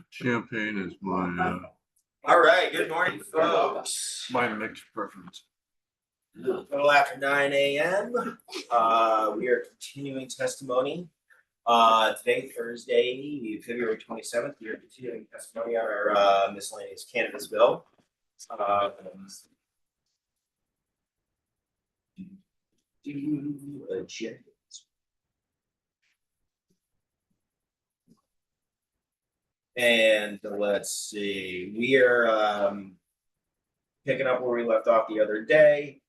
Champagne is my All right, good morning, folks. my mixed preference. A little after 9 a.m. We are continuing testimony. Today, Thursday, February 27th, we are continuing testimony on our miscellaneous cannabis bill. Agenda. And let's see, we are picking up where we left off the other day.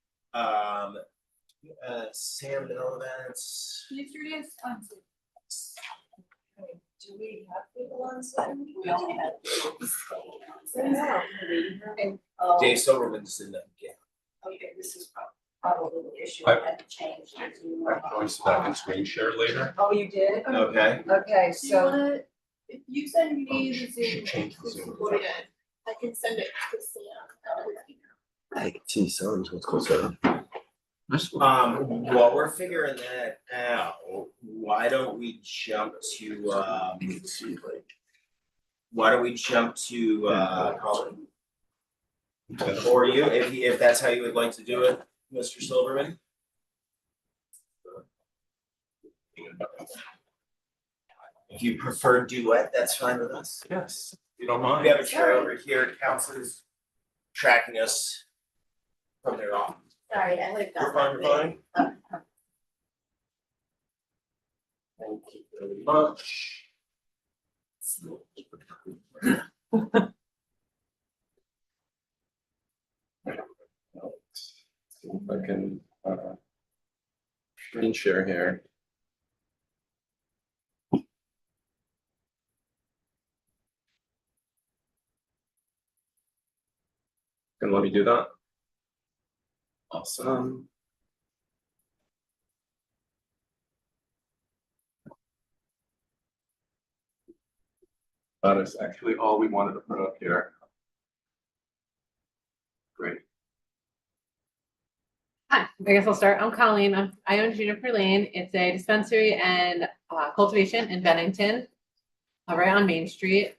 Sam Events. Do we have people on Zoom? We only had. Dave Silverman's in that game. Okay, this is probably the issue. I- I had to change. I'm going so that I can screen share later. Oh, you did? Okay. Okay, Do you so, wanna, if you send me Oh, the should Zoom, change the Zoom. I can send it to Sam. Hey, geez, what's going on? This one. While we're figuring that out, why don't we jump to Colin? Or you, if that's how you would like to do it, Mr. Silverman? If you prefer duet, that's fine with us. Yes, you don't We mind. have a chair over here, counselors tracking us from their office. Sorry, I would have You're done fine, that. you're fine? Thank you very much. See if I can screen share here. Can let me do that? Awesome. That is actually all we wanted to put up here. Great. Hi, I guess I'll start. I'm Colleen. I own Juniper Lane. It's a dispensary and cultivation in Bennington, right on Main Street.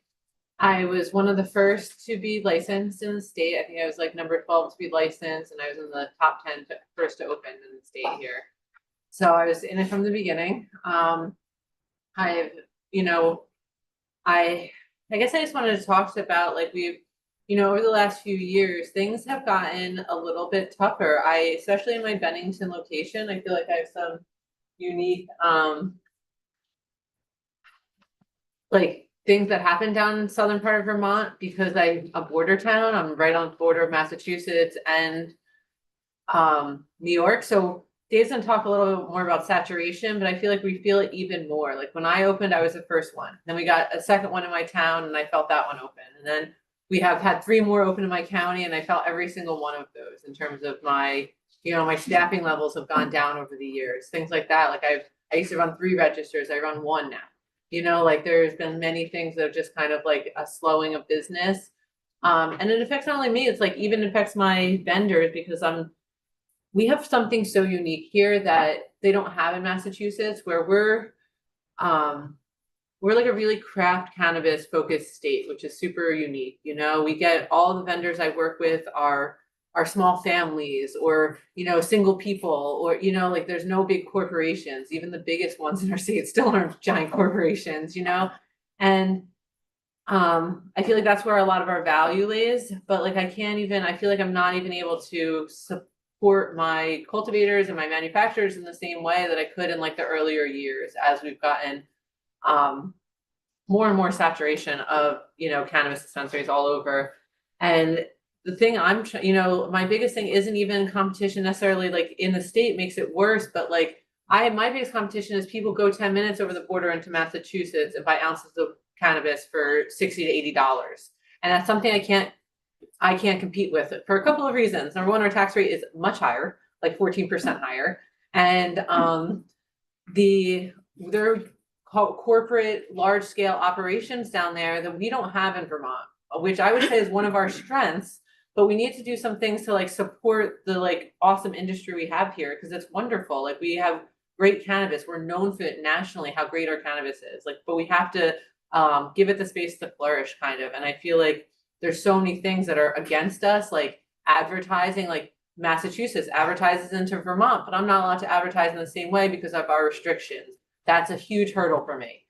I was one of the first to be licensed in the state. I think I was like number 12 to be licensed, and I was in the top 10 first to open in the state here. So I was in it from the beginning. I guess I just wanted to talk about like over the last few years, things have gotten a little bit tougher. Especially in my Bennington location, I feel like I have some unique, things that happen down in southern part of Vermont because I'm a border town. I'm right on the border of Massachusetts and New York. So Dave's gonna talk a little bit more about saturation, but I feel like we feel it even more. Like when I opened, I was the first one. Then we got a second one in my town and I felt that one open. And then we have had 3 more open in my county and I felt every single one of those in terms of my staffing levels have gone down over the years, things like that. Like I used to run 3 registers. I run 1 now. There's been many things that are just kind of like a slowing of business. And it affects not only me, it's like even affects my vendors because we have something so unique here that they don't have in Massachusetts where we're like a really craft cannabis focused state, which is super unique. We get all the vendors I work with are small families or, single people or, there's no big corporations. Even the biggest ones in our state still aren't giant corporations, and I feel like that's where a lot of our value lays, but like I feel like I'm not even able to support my cultivators and my manufacturers in the same way that I could in like the earlier years as we've gotten more and more saturation of cannabis dispensaries all over. And the thing my biggest thing isn't even competition necessarily like in the state makes it worse, but like my biggest competition is people go 10 minutes over the border into Massachusetts and buy ounces of cannabis for $60 to $80. And that's something I can't compete with for a couple of reasons. Number one, our tax rate is much higher, like 14% higher. And they're corporate large scale operations down there that we don't have in Vermont, which I would say is one of our strengths, but we need to do some things to like support the like awesome industry we have here because it's wonderful. Like we have great cannabis. We're known for it nationally, how great our cannabis is. Like, but we have to give it the space to flourish, kind of. And I feel like there's so many things that are against us, like advertising, like Massachusetts advertises into Vermont, but I'm not allowed to advertise in the same way because of our restrictions. That's a huge hurdle for me.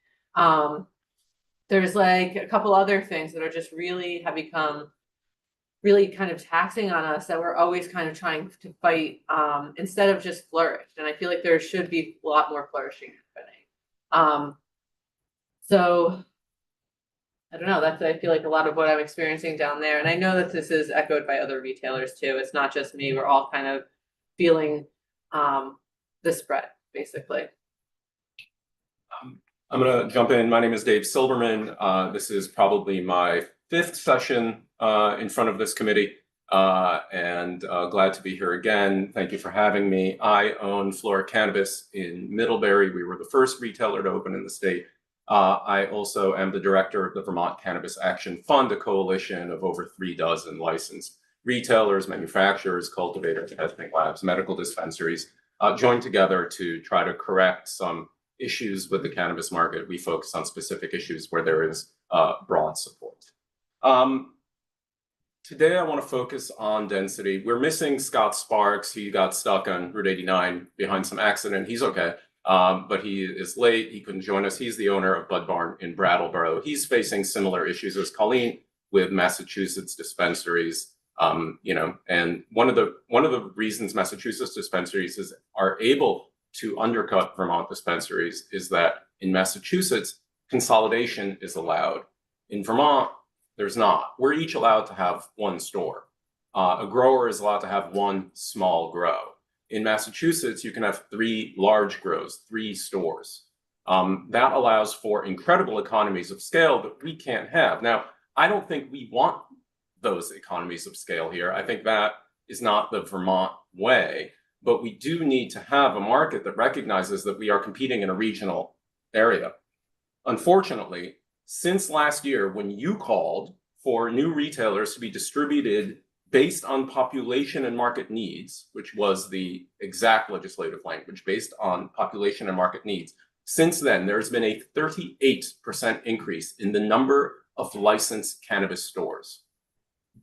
There's like a couple other things that are just really have become really kind of taxing on us that we're always kind of trying to fight instead of just flourish. And I feel like there should be a lot more flourishing happening. So I don't know, that's, I feel like a lot of what I'm experiencing down there. And I know that this is echoed by other retailers too. It's not just me. We're all kind of feeling the spread, basically. I'm gonna jump in. My name is Dave Silberman. This is probably my 5th session in front of this committee, and glad to be here again. Thank you for having me. I own Flora Cannabis in Middlebury. We were the first retailer to open in the state. I also am the director of the Vermont Cannabis Action Fund, a coalition of over 36 licensed retailers, manufacturers, cultivators, testing labs, medical dispensaries, joined together to try to correct some issues with the cannabis market. We focus on specific issues where there is broad support. Today, I want to focus on density. We're missing Scott Sparks. He got stuck on Route 89 behind some accident. He's okay, but he is late. He couldn't join us. He's the owner of Bud Barn in Brattleboro. He's facing similar issues as Colleen with Massachusetts dispensaries. And one of the reasons Massachusetts dispensaries are able to undercut Vermont dispensaries is that in Massachusetts, consolidation is allowed. In Vermont, there's not. We're each allowed to have one store. A grower is allowed to have one small grow. In Massachusetts, you can have 3 large grows, 3 stores. That allows for incredible economies of scale that we can't have. Now, I don't think we want those economies of scale here. I think that is not the Vermont way, but we do need to have a market that recognizes that we are competing in a regional area. Unfortunately, since last year, when you called for new retailers to be distributed based on population and market needs, which was the exact legislative language, based on population and market needs, since then, there's been a 38% increase in the number of licensed cannabis stores.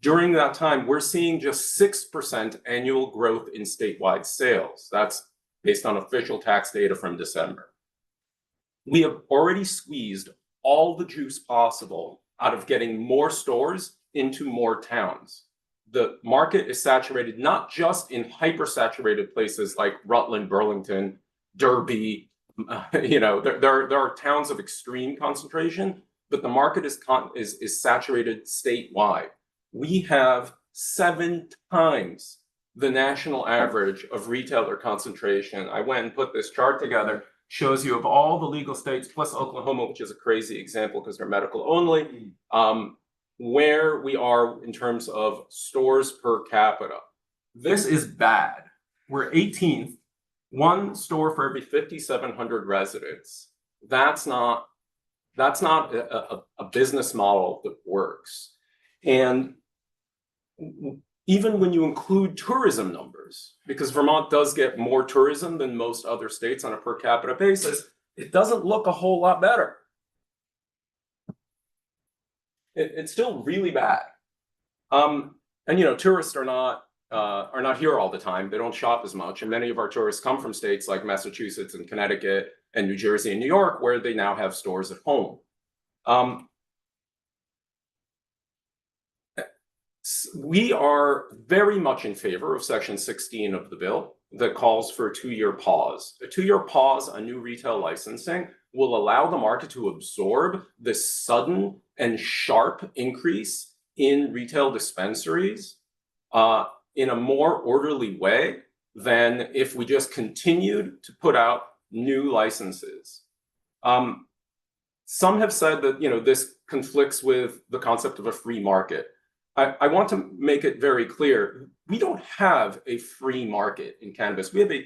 During that time, we're seeing just 6% annual growth in statewide sales. That's based on official tax data from December. We have already squeezed all the juice possible out of getting more stores into more towns. The market is saturated, not just in hyper-saturated places like Rutland, Burlington, Derby. There are towns of extreme concentration, but the market is saturated statewide. We have 7 times the national average of retailer concentration. I went and put this chart together, shows you of all the legal states, plus Oklahoma, which is a crazy example because they're medical only, where we are in terms of stores per capita. This is bad. We're 18th, 1 store for every 5,700 residents. That's not a business model that works. And even when you include tourism numbers, because Vermont does get more tourism than most other states on a per capita basis, it doesn't look a whole lot better. It's still really bad. And tourists are not here all the time. They don't shop as much. And many of our tourists come from states like Massachusetts and Connecticut and New Jersey and New York, where they now have stores at home. We are very much in favor of Section 16 of the bill that calls for a 2-year pause. A 2-year pause on new retail licensing will allow the market to absorb this sudden and sharp increase in retail dispensaries in a more orderly way than if we just continued to put out new licenses. Some have said that this conflicts with the concept of a free market. I want to make it very clear, we don't have a free market in cannabis. We have a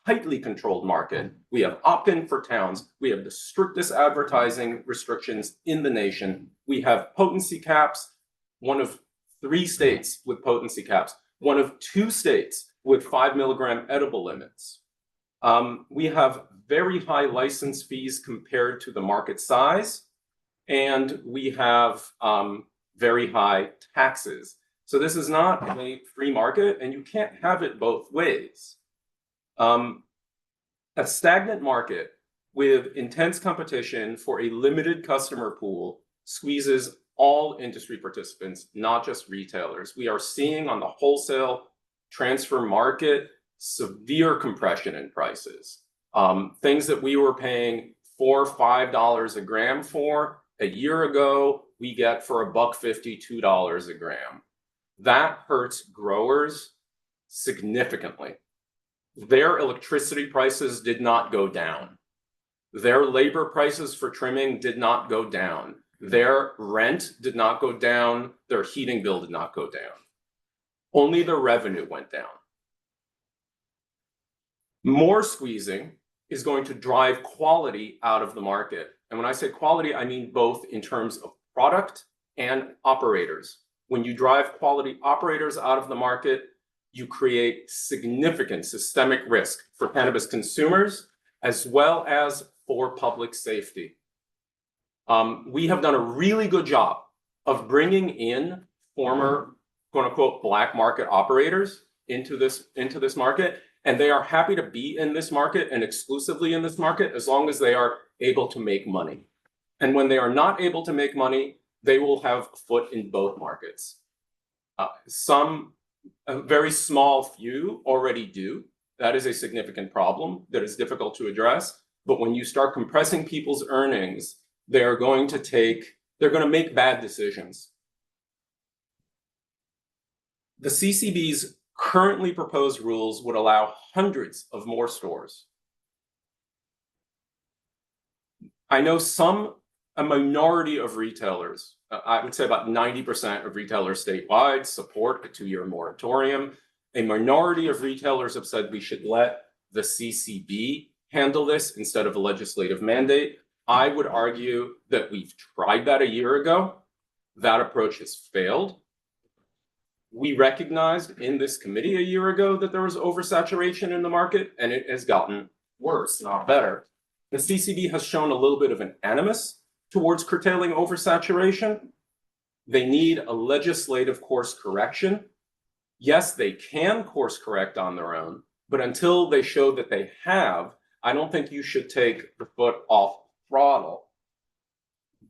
tightly controlled market. We have opt-in for towns. We have the strictest advertising restrictions in the nation. We have potency caps, one of 3 states with potency caps, one of 2 states with 5 milligram edible limits. We have very high license fees compared to the market size, and we have very high taxes. So this is not a free market, and you can't have it both ways. A stagnant market with intense competition for a limited customer pool squeezes all industry participants, not just retailers. We are seeing on the wholesale transfer market severe compression in prices. Things that we were paying $4 or $5 a gram for a year ago, we get for $1.50, $2 a gram. That hurts growers significantly. Their electricity prices did not go down. Their labor prices for trimming did not go down. Their rent did not go down. Their heating bill did not go down. Only the revenue went down. More squeezing is going to drive quality out of the market. And when I say quality, I mean both in terms of product and operators. When you drive quality operators out of the market, you create significant systemic risk for cannabis consumers as well as for public safety. We have done a really good job of bringing in former quote unquote black market operators into this market, and they are happy to be in this market and exclusively in this market as long as they are able to make money. And when they are not able to make money, they will have a foot in both markets. A very small few already do. That is a significant problem that is difficult to address. But when you start compressing people's earnings, they're going to make bad decisions. The CCB's currently proposed rules would allow hundreds of more stores. I know a minority of retailers, I would say about 90% of retailers statewide support a 2-year moratorium. A minority of retailers have said we should let the CCB handle this instead of a legislative mandate. I would argue that we've tried that a year ago. That approach has failed. We recognized in this committee a year ago that there was oversaturation in the market, and it has gotten worse, not better. The CCB has shown a little bit of an animus towards curtailing oversaturation. They need a legislative course correction. Yes, they can course correct on their own, but until they show that they have, I don't think you should take the foot off throttle.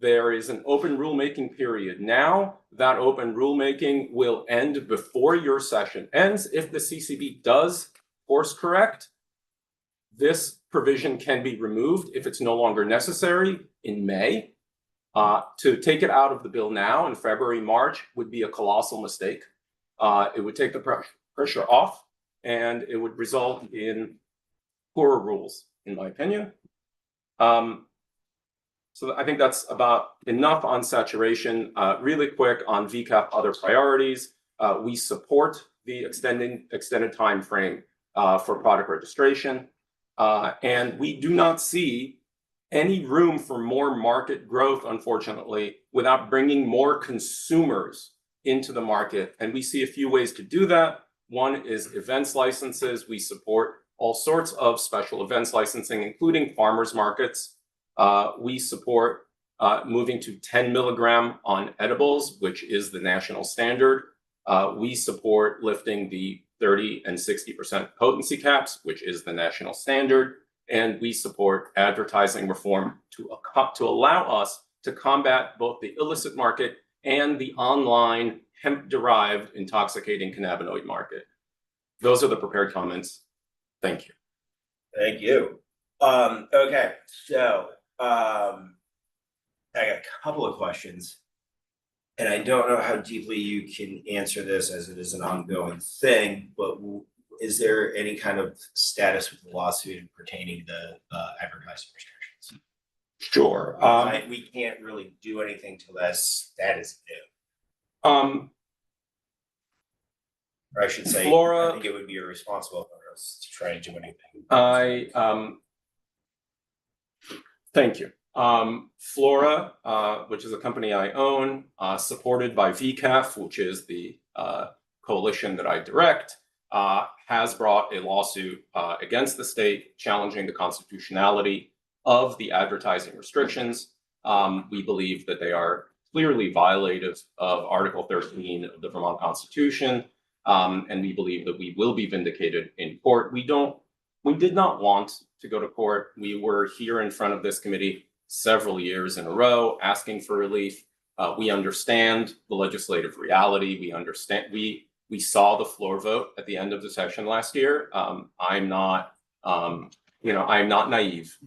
There is an open rulemaking period now. That open rulemaking will end before your session ends. If the CCB does course correct, this provision can be removed if it's no longer necessary in May. To take it out of the bill now in February, March would be a colossal mistake. It would take the pressure off, and it would result in poorer rules, in my opinion. So I think that's about enough on saturation. Really quick on VCAP other priorities. We support the extended time frame for product registration. And we do not see any room for more market growth, unfortunately, without bringing more consumers into the market. And we see a few ways to do that. One is events licenses. We support all sorts of special events licensing, including farmers markets. We support moving to 10 milligram on edibles, which is the national standard. We support lifting the 30 and 60% potency caps, which is the national standard. And we support advertising reform to allow us to combat both the illicit market and the online hemp-derived intoxicating cannabinoid market. Those are the prepared comments. Thank you. Thank you. Okay, so I got a couple of questions, and I don't know how deeply you can answer this as it is an ongoing thing, but is there any kind of status with the lawsuit pertaining to advertising restrictions? Sure. We can't really do anything till that is new. Or I should say, Flora, I think it would be irresponsible for us to try and do anything. Thank you. Flora, which is a company I own, supported by VCAF, which is the coalition that I direct, has brought a lawsuit against the state challenging the constitutionality of the advertising restrictions. We believe that they are clearly violative of Article 13 of the Vermont Constitution, and we believe that we will be vindicated in court. We did not want to go to court. We were here in front of this committee several years in a row asking for relief. We understand the legislative reality. We understand, we saw the floor vote at the end of the session last year. I'm not naive.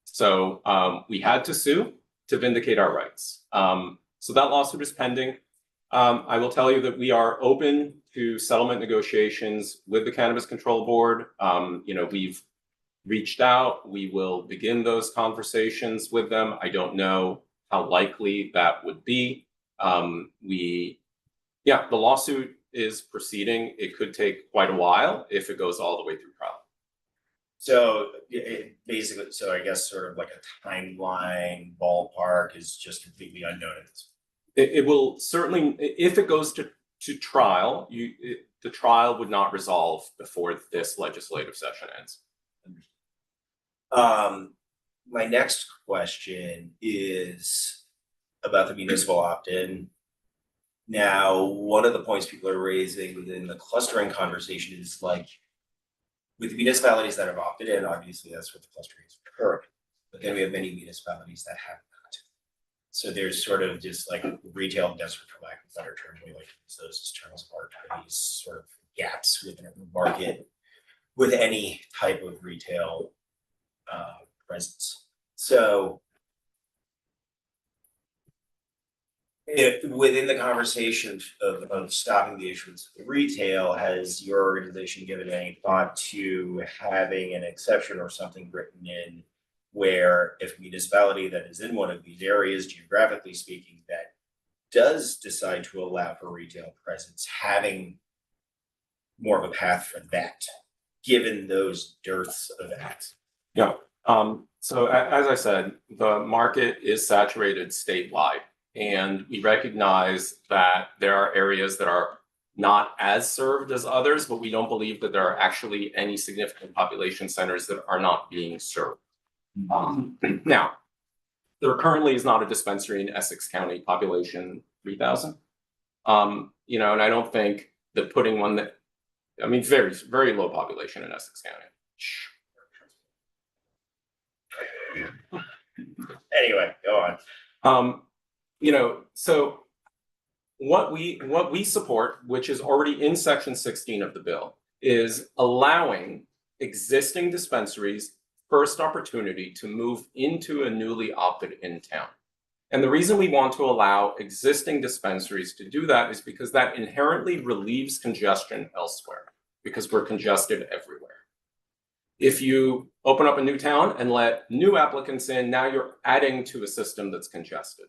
So we had to sue to vindicate our rights. So that lawsuit is pending. I will tell you that we are open to settlement negotiations with the Cannabis Control Board. We've reached out. We will begin those conversations with them. I don't know how likely that would be. The lawsuit is proceeding. It could take quite a while if it goes all the way through trial. So basically, so I guess sort of like a timeline ballpark is just completely unknown at this point. It will certainly, if it goes to trial, the trial would not resolve before this legislative session ends. My next question is about the municipal opt-in. Now, one of the points people are raising within the clustering conversation is like, with municipalities that have opted in, obviously that's what the clustering is occurring. But then we have many municipalities that have not. So there's sort of just like retail desert, for lack of a better term, we like to use those as terms are these sort of gaps within the market with any type of retail presence. So if within the conversation of stopping the issuance of retail, has your organization given any thought to having an exception or something written in where if a municipality that is in one of these areas, geographically speaking, that does decide to allow for retail presence, having more of a path for that, given those dearths of acts? Yeah. So as I said, the market is saturated statewide, and we recognize that there are areas that are not as served as others, but we don't believe that there are actually any significant population centers that are not being served. Now, there currently is not a dispensary in Essex County, population 3,000. And I don't think that putting one that, very, very low population in Essex County. Anyway, go on. So what we support, which is already in section 16 of the bill, is allowing existing dispensaries first opportunity to move into a newly opted in town. And the reason we want to allow existing dispensaries to do that is because that inherently relieves congestion elsewhere, because we're congested everywhere. If you open up a new town and let new applicants in, now you're adding to a system that's congested.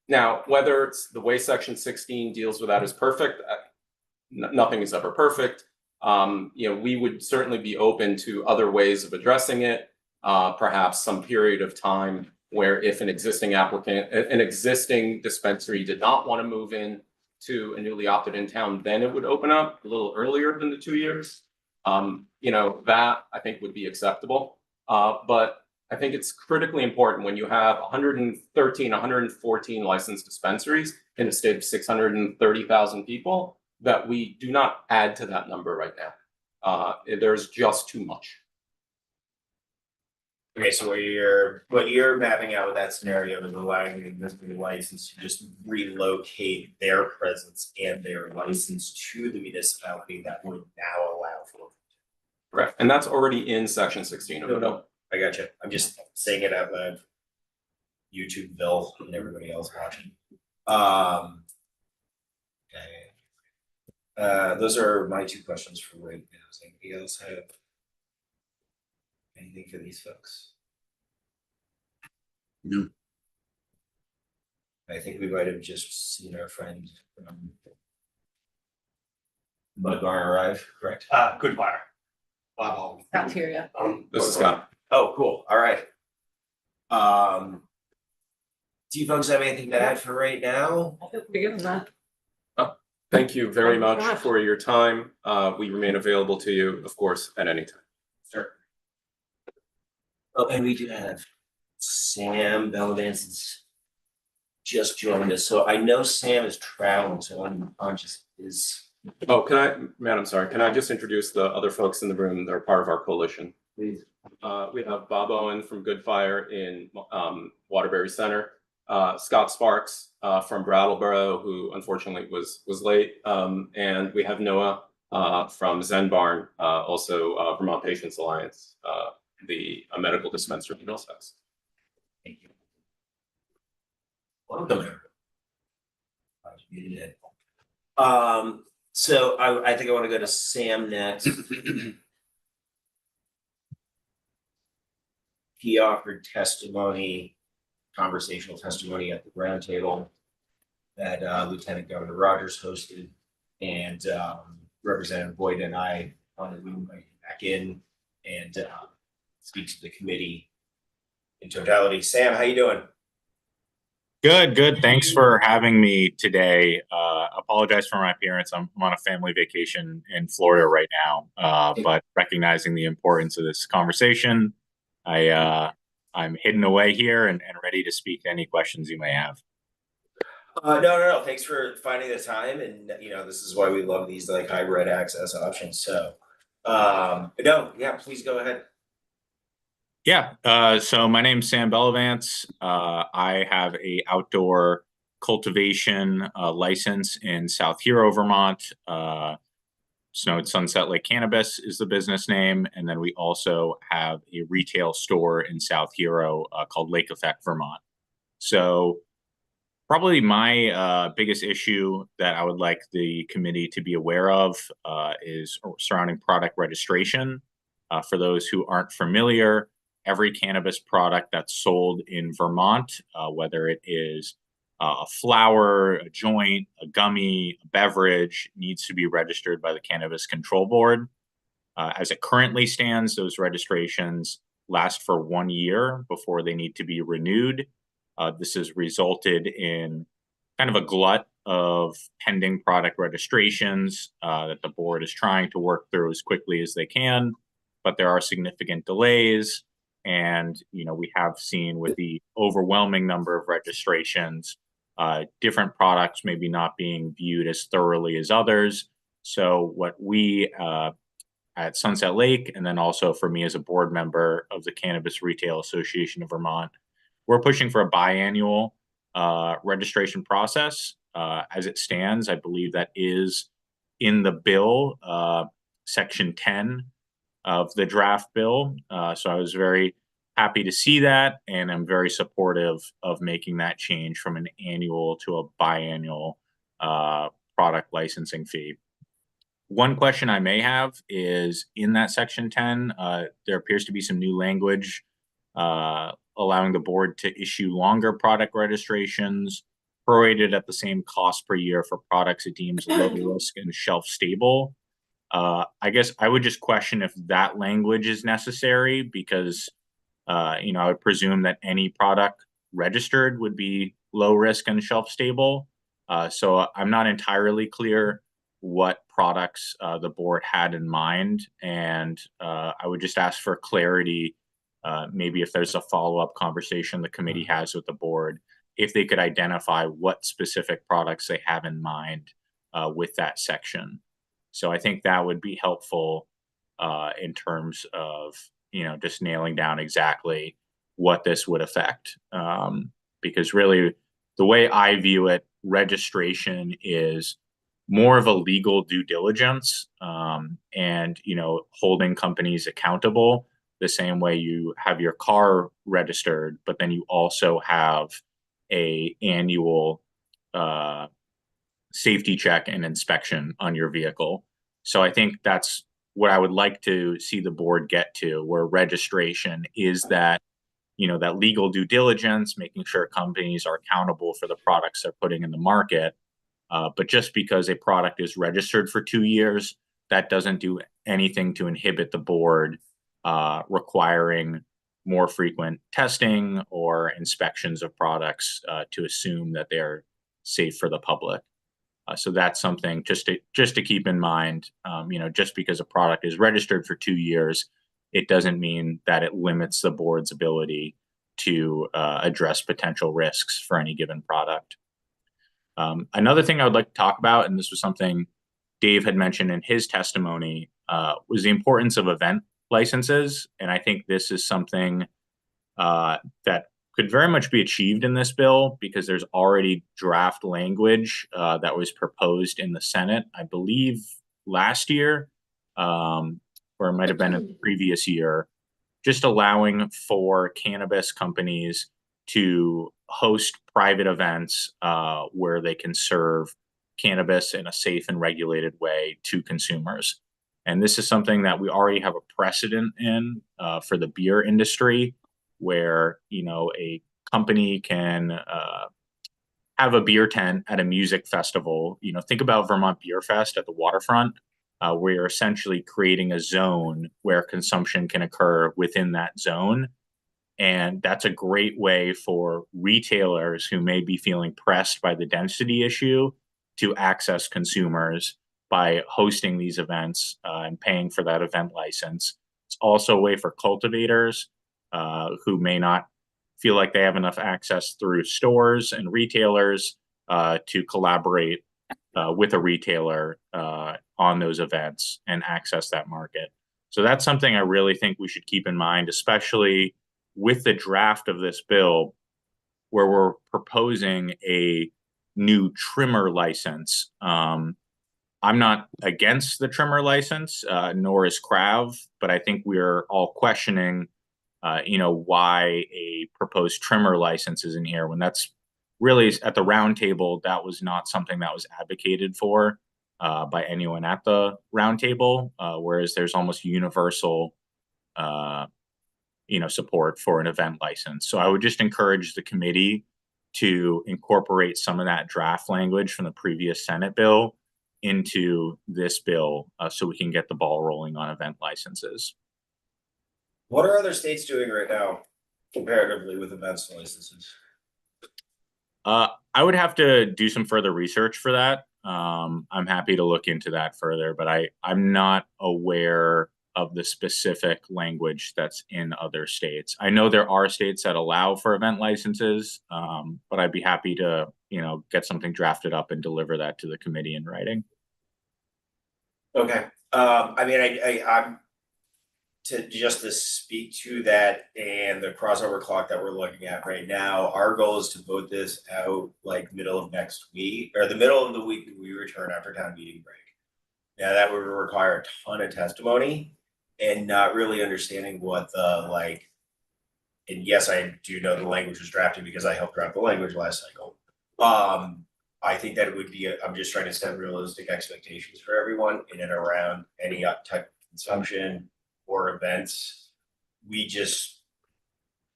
Now, whether it's the way section 16 deals with that is perfect, nothing is ever perfect. We would certainly be open to other ways of addressing it. Perhaps some period of time where if an existing dispensary did not want to move in to a newly opted in town, then it would open up a little earlier than the 2 years. That I think would be acceptable. But I think it's critically important when you have 114 licensed dispensaries in a state of 630,000 people that we do not add to that number right now. There's just too much. Okay, so what you're mapping out with that scenario is allowing the existing license to just relocate their presence and their license to the municipality that would now allow for. Correct. And that's already in section 16 of the bill. I got you. I'm just saying it out loud. YouTube, Bill, and everybody else watching. Okay. Those are my two questions for right now. Does anybody else have anything for these folks? No. I think we might have just seen our friend Bud Barn arrive, correct? Good fire. Wow. Bacteria. This is Scott. Oh, cool. All right. Do you folks have anything to add for right now? Bigger than that. Thank you very Thank you so much much. for your time. We remain available to you, of course, at any time. Sure. Oh, and we do have Sam Bellavance just joined us, so I know Sam is traveling, so I'm conscious is. Oh, Madam, sorry, can I just introduce the other folks in the room that are part of our coalition? Please. We have Bob Owen from Good Fire in Waterbury Center, Scott Sparks from Brattleboro, who unfortunately was late, and we have Noah from Zen Barn, also Vermont Patients Alliance, the medical dispenser in Middlesex. Thank you. Welcome. Glad you made it. So I think I want to go to Sam next. He offered testimony, conversational testimony at the roundtable that Lieutenant Governor Rogers hosted, and Representative Boyd and I wanted to invite him back in and speak to the committee in totality. Sam, how you doing? Good. Thanks for having me today. Apologize for my appearance. I'm on a family vacation in Florida right now, but recognizing the importance of this conversation, I'm hidden away here and ready to speak to any questions you may have. No. Thanks for finding the time, and this is why we love these like hybrid access options. So, please go ahead. Yeah. So my name's Sam Bellavance. I have a outdoor cultivation license in South Hero, Vermont. Snowed Sunset Lake Cannabis is the business name, and then we also have a retail store in South Hero called Lake Effect, Vermont. So probably my biggest issue that I would like the committee to be aware of is surrounding product registration. For those who aren't familiar, every cannabis product that's sold in Vermont, whether it is a flower, a joint, a gummy, a beverage, needs to be registered by the Cannabis Control Board. As it currently stands, those registrations last for 1 year before they need to be renewed. This has resulted in kind of a glut of pending product registrations that the board is trying to work through as quickly as they can, but there are significant delays. And, we have seen with the overwhelming number of registrations, different products maybe not being viewed as thoroughly as others. So what we at Sunset Lake, and then also for me as a board member of the Cannabis Retail Association of Vermont, we're pushing for a biannual registration process. As it stands, I believe that is in the bill, section 10 of the draft bill. So I was very happy to see that, and I'm very supportive of making that change from an annual to a biannual product licensing fee. One question I may have is in that section 10, there appears to be some new language allowing the board to issue longer product registrations prorated at the same cost per year for products it deems low risk and shelf stable. I guess I would just question if that language is necessary because, I would presume that any product registered would be low risk and shelf stable. So I'm not entirely clear what products the board had in mind. And I would just ask for clarity, maybe if there's a follow-up conversation the committee has with the board, if they could identify what specific products they have in mind with that section. So I think that would be helpful in terms of, just nailing down exactly what this would affect. Because really, the way I view it, registration is more of a legal due diligence and, holding companies accountable the same way you have your car registered, but then you also have a annual safety check and inspection on your vehicle. So I think that's what I would like to see the board get to, where registration is that, that legal due diligence, making sure companies are accountable for the products they're putting in the market. But just because a product is registered for 2 years, that doesn't do anything to inhibit the board requiring more frequent testing or inspections of products to assume that they're safe for the public. So that's something just to keep in mind. Just because a product is registered for 2 years, it doesn't mean that it limits the board's ability to address potential risks for any given product. Another thing I would like to talk about, and this was something Dave had mentioned in his testimony, was the importance of event licenses. And I think this is something that could very much be achieved in this bill because there's already draft language that was proposed in the Senate, I believe last year, or it might have been in the previous year, just allowing for cannabis companies to host private events where they can serve cannabis in a safe and regulated way to consumers. And this is something that we already have a precedent in for the beer industry, where a company can have a beer tent at a music festival. Think about Vermont Beer Fest at the waterfront, where you're essentially creating a zone where consumption can occur within that zone. And that's a great way for retailers who may be feeling pressed by the density issue to access consumers by hosting these events and paying for that event license. It's also a way for cultivators who may not feel like they have enough access through stores and retailers to collaborate with a retailer on those events and access that market. So that's something I really think we should keep in mind, especially with the draft of this bill, where we're proposing a new trimmer license. I'm not against the trimmer license, nor is CRAV, but I think we're all questioning, why a proposed trimmer license is in here when that's really at the roundtable. That was not something that was advocated for by anyone at the roundtable, whereas there's almost universal support for an event license. So I would just encourage the committee to incorporate some of that draft language from the previous Senate bill into this bill so we can get the ball rolling on event licenses. What are other states doing right now comparatively with events licenses? I would have to do some further research for that. I'm happy to look into that further, but I'm not aware of the specific language that's in other states. I know there are states that allow for event licenses, but I'd be happy to, get something drafted up and deliver that to the committee in writing. Okay. I'm to speak to that and the crossover clock that we're looking at right now. Our goal is to vote this out like middle of next week or the middle of the week when we return after town meeting break. Now that would require a ton of testimony and not really understanding what the and yes, I do know the language was drafted because I helped draft the language last cycle. I think that it would be, I'm just trying to set realistic expectations for everyone in and around any type of consumption or events. We just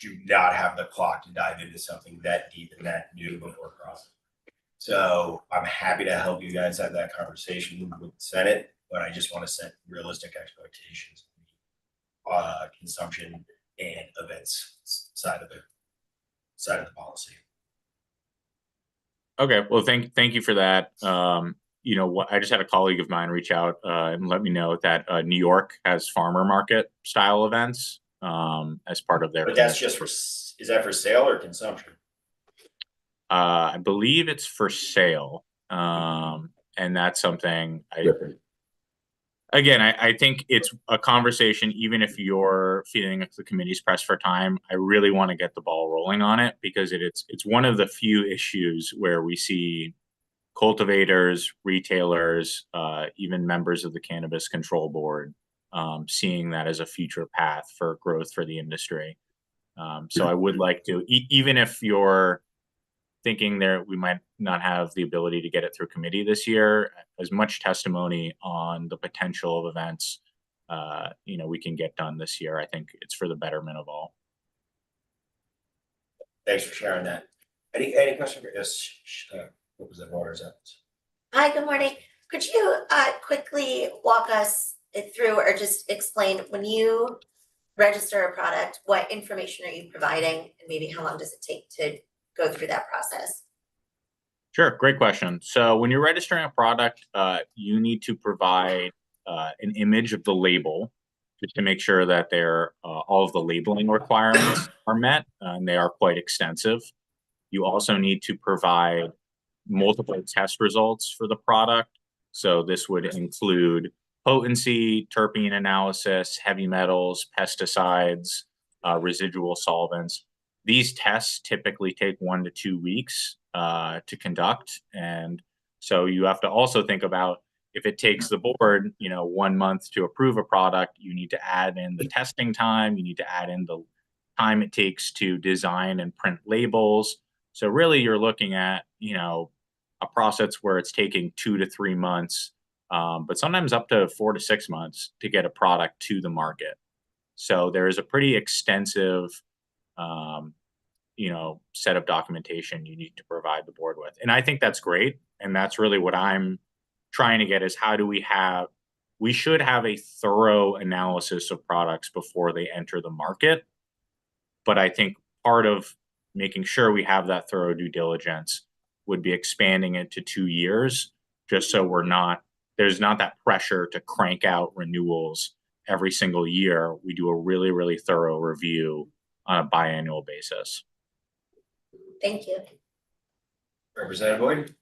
do not have the clock to dive into something that deep and that new before crossing. So I'm happy to help you guys have that conversation with the Senate, but I just want to set realistic expectations. Consumption and events side of the policy. Okay, well, thank you for that. I just had a colleague of mine reach out and let me know that New York has farmer market style events as part of their. But that's just is that for sale or consumption? I believe it's for sale, and that's something I think it's a conversation, even if you're feeling like the committee's pressed for time. I really want to get the ball rolling on it because it's one of the few issues where we see cultivators, retailers, even members of the Cannabis Control Board seeing that as a future path for growth for the industry. So I would like to, even if you're thinking there we might not have the ability to get it through committee this year, as much testimony on the potential of events we can get done this year. I think it's for the betterment of all. Thanks for sharing that. Any question for yes? Hi, good morning. Could you quickly walk us through or just explain when you register a product, what information are you providing and maybe how long does it take to go through that process? Sure, great question. So when you're registering a product, you need to provide an image of the label just to make sure that all of the labeling requirements are met, and they are quite extensive. You also need to provide multiple test results for the product. So this would include potency, terpene analysis, heavy metals, pesticides, residual solvents. These tests typically take 1 to 2 weeks to conduct. And so you have to also think about if it takes the board, 1 month to approve a product, you need to add in the testing time, you need to add in the time it takes to design and print labels. So really you're looking at, a process where it's taking 2 to 3 months, but sometimes up to 4 to 6 months to get a product to the market. So there is a pretty extensive set of documentation you need to provide the board with. And I think that's great. And that's really what I'm trying to get is we should have a thorough analysis of products before they enter the market. But I think part of making sure we have that thorough due diligence would be expanding it to 2 years, just so there's not that pressure to crank out renewals every single year. We do a really, really thorough review on a biannual basis. Thank you. Representative Boyd?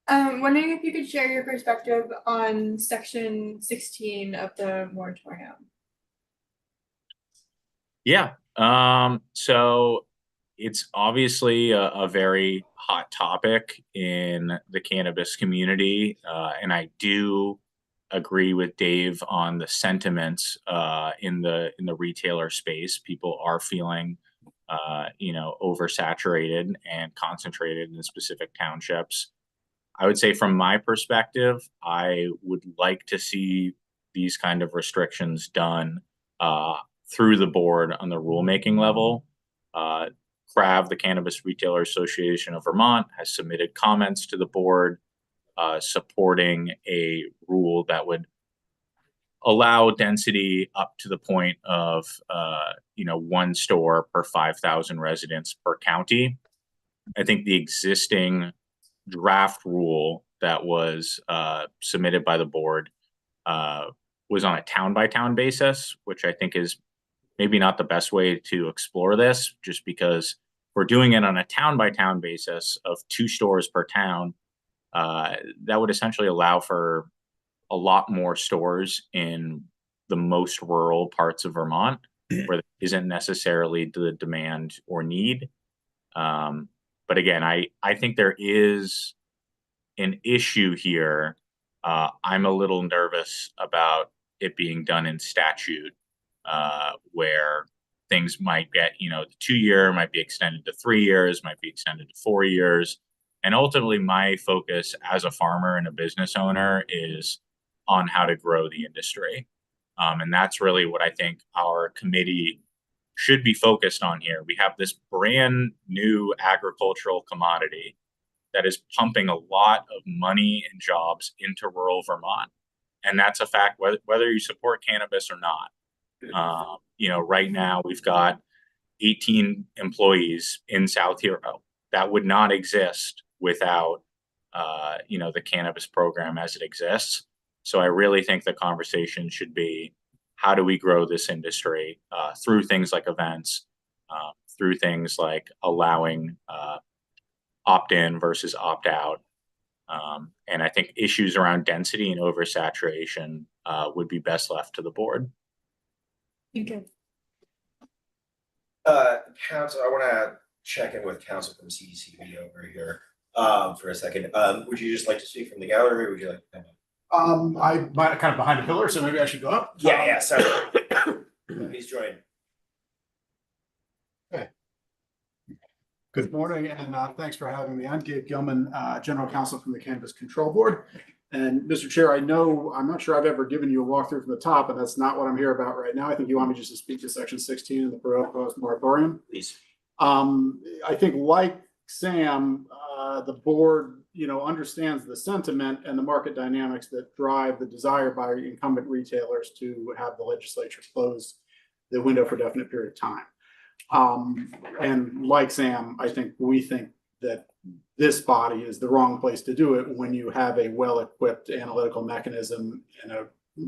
Wondering if you could share your perspective on section 16 of the moratorium. Yeah. So it's obviously a very hot topic in the cannabis community. And I do agree with Dave on the sentiments in the retailer space. People are feeling oversaturated and concentrated in specific townships. I would say from my perspective, I would like to see these kind of restrictions done through the board on the rulemaking level. CRAV, the Cannabis Retailer Association of Vermont, has submitted comments to the board supporting a rule that would allow density up to the point of 1 store per 5,000 residents per county. I think the existing draft rule that was submitted by the board was on a town-by-town basis, which I think is maybe not the best way to explore this, just because we're doing it on a town-by-town basis of 2 stores per town. That would essentially allow for a lot more stores in the most rural parts of Vermont, where there isn't necessarily the demand or need. But again, I think there is an issue here. I'm a little nervous about it being done in statute, where things might get, the 2-year might be extended to 3 years, might be extended to 4 years. And ultimately, my focus as a farmer and a business owner is on how to grow the industry. And that's really what I think our committee should be focused on here. We have this brand new agricultural commodity that is pumping a lot of money and jobs into rural Vermont. And that's a fact, whether you support cannabis or not. Right now we've got 18 employees in South Hero. That would not exist without, the cannabis program as it exists. So I really think the conversation should be, how do we grow this industry through things like events, through things like allowing opt-in versus opt-out. And I think issues around density and oversaturation would be best left to the board. Thank you. Council, I want to check in with council from CDCB over here for a second. Would you just like to speak from the gallery, or would you like to come up? I'm kind of behind a pillar, so maybe I should go up. Yeah, sorry. Please join. Good morning, and thanks for having me. I'm Gabe Gilman, General Counsel from the Cannabis Control Board. And Mr. Chair, I'm not sure I've ever given you a walkthrough from the top, but that's not what I'm here about right now. I think you want me just to speak to section 16 of the proposed moratorium. Please. I think, like Sam, the board, understands the sentiment and the market dynamics that drive the desire by incumbent retailers to have the legislature close the window for a definite period of time. And like Sam, we think that this body is the wrong place to do it when you have a well-equipped analytical mechanism and a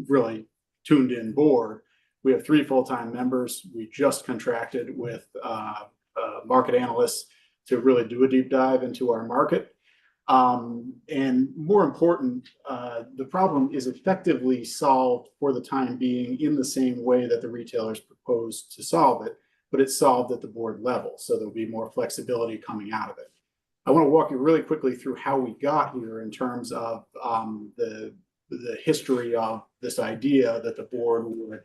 really tuned-in board. We have 3 full-time members. We just contracted with market analysts to really do a deep dive into our market. And more important, the problem is effectively solved for the time being in the same way that the retailers proposed to solve it, but it's solved at the board level. So there'll be more flexibility coming out of it. I want to walk you really quickly through how we got here in terms of the history of this idea that the board would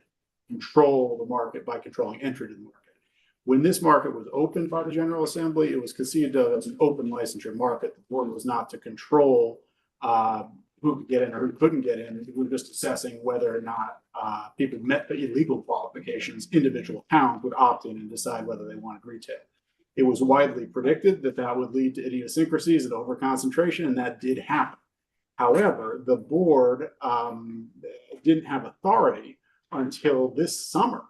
control the market by controlling entry to the market. When this market was opened by the General Assembly, it was conceived of as an open licensure market. The board was not to control who could get in or who couldn't get in. We were just assessing whether or not people met the illegal qualifications. Individual towns would opt in and decide whether they wanted retail. It was widely predicted that that would lead to idiosyncrasies and overconcentration, and that did happen. However, the board didn't have authority until this summer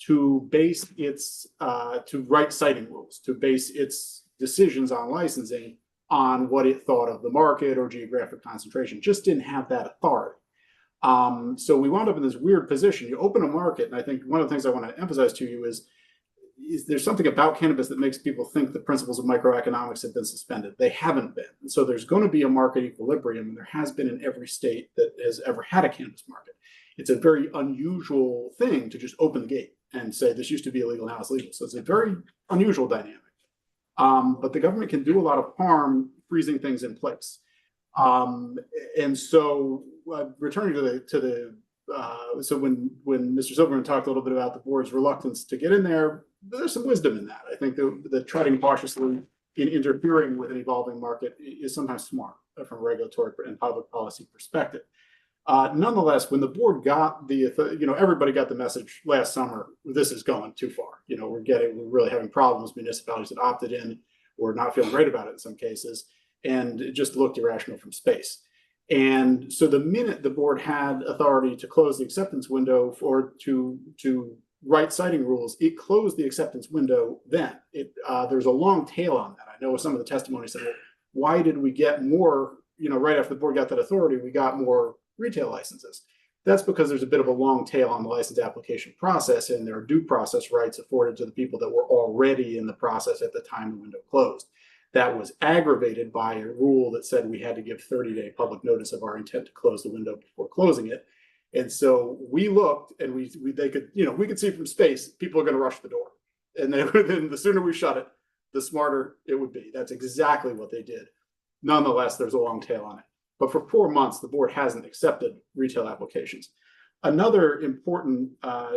to base its, to write citing rules, to base its decisions on licensing on what it thought of the market or geographic concentration. Just didn't have that authority. So we wound up in this weird position. You open a market, and I think one of the things I want to emphasize to you is there's something about cannabis that makes people think the principles of microeconomics have been suspended. They haven't been. And so there's going to be a market equilibrium, and there has been in every state that has ever had a cannabis market. It's a very unusual thing to just open the gate and say this used to be illegal, now it's legal. So it's a very unusual dynamic. But the government can do a lot of harm freezing things in place. And so returning to the so when Mr. Silverman talked a little bit about the board's reluctance to get in there, there's some wisdom in that. I think the treading cautiously in interfering with an evolving market is sometimes smart from a regulatory and public policy perspective. Nonetheless, when the board got everybody got the message last summer, this is going too far. We're really having problems. Municipalities that opted in were not feeling great about it in some cases, and it just looked irrational from space. And so the minute the board had authority to close the acceptance window or to write citing rules, it closed the acceptance window then. There's a long tail on that. I know some of the testimony said, why did we get more, right after the board got that authority, we got more retail licenses. That's because there's a bit of a long tail on the license application process, and there are due process rights afforded to the people that were already in the process at the time the window closed. That was aggravated by a rule that said we had to give 30-day public notice of our intent to close the window before closing it. And so we looked, and we could see from space people are going to rush the door, and then the sooner we shut it, the smarter it would be. That's exactly what they did. Nonetheless, there's a long tail on it. But for 4 months, the board hasn't accepted retail applications. Another important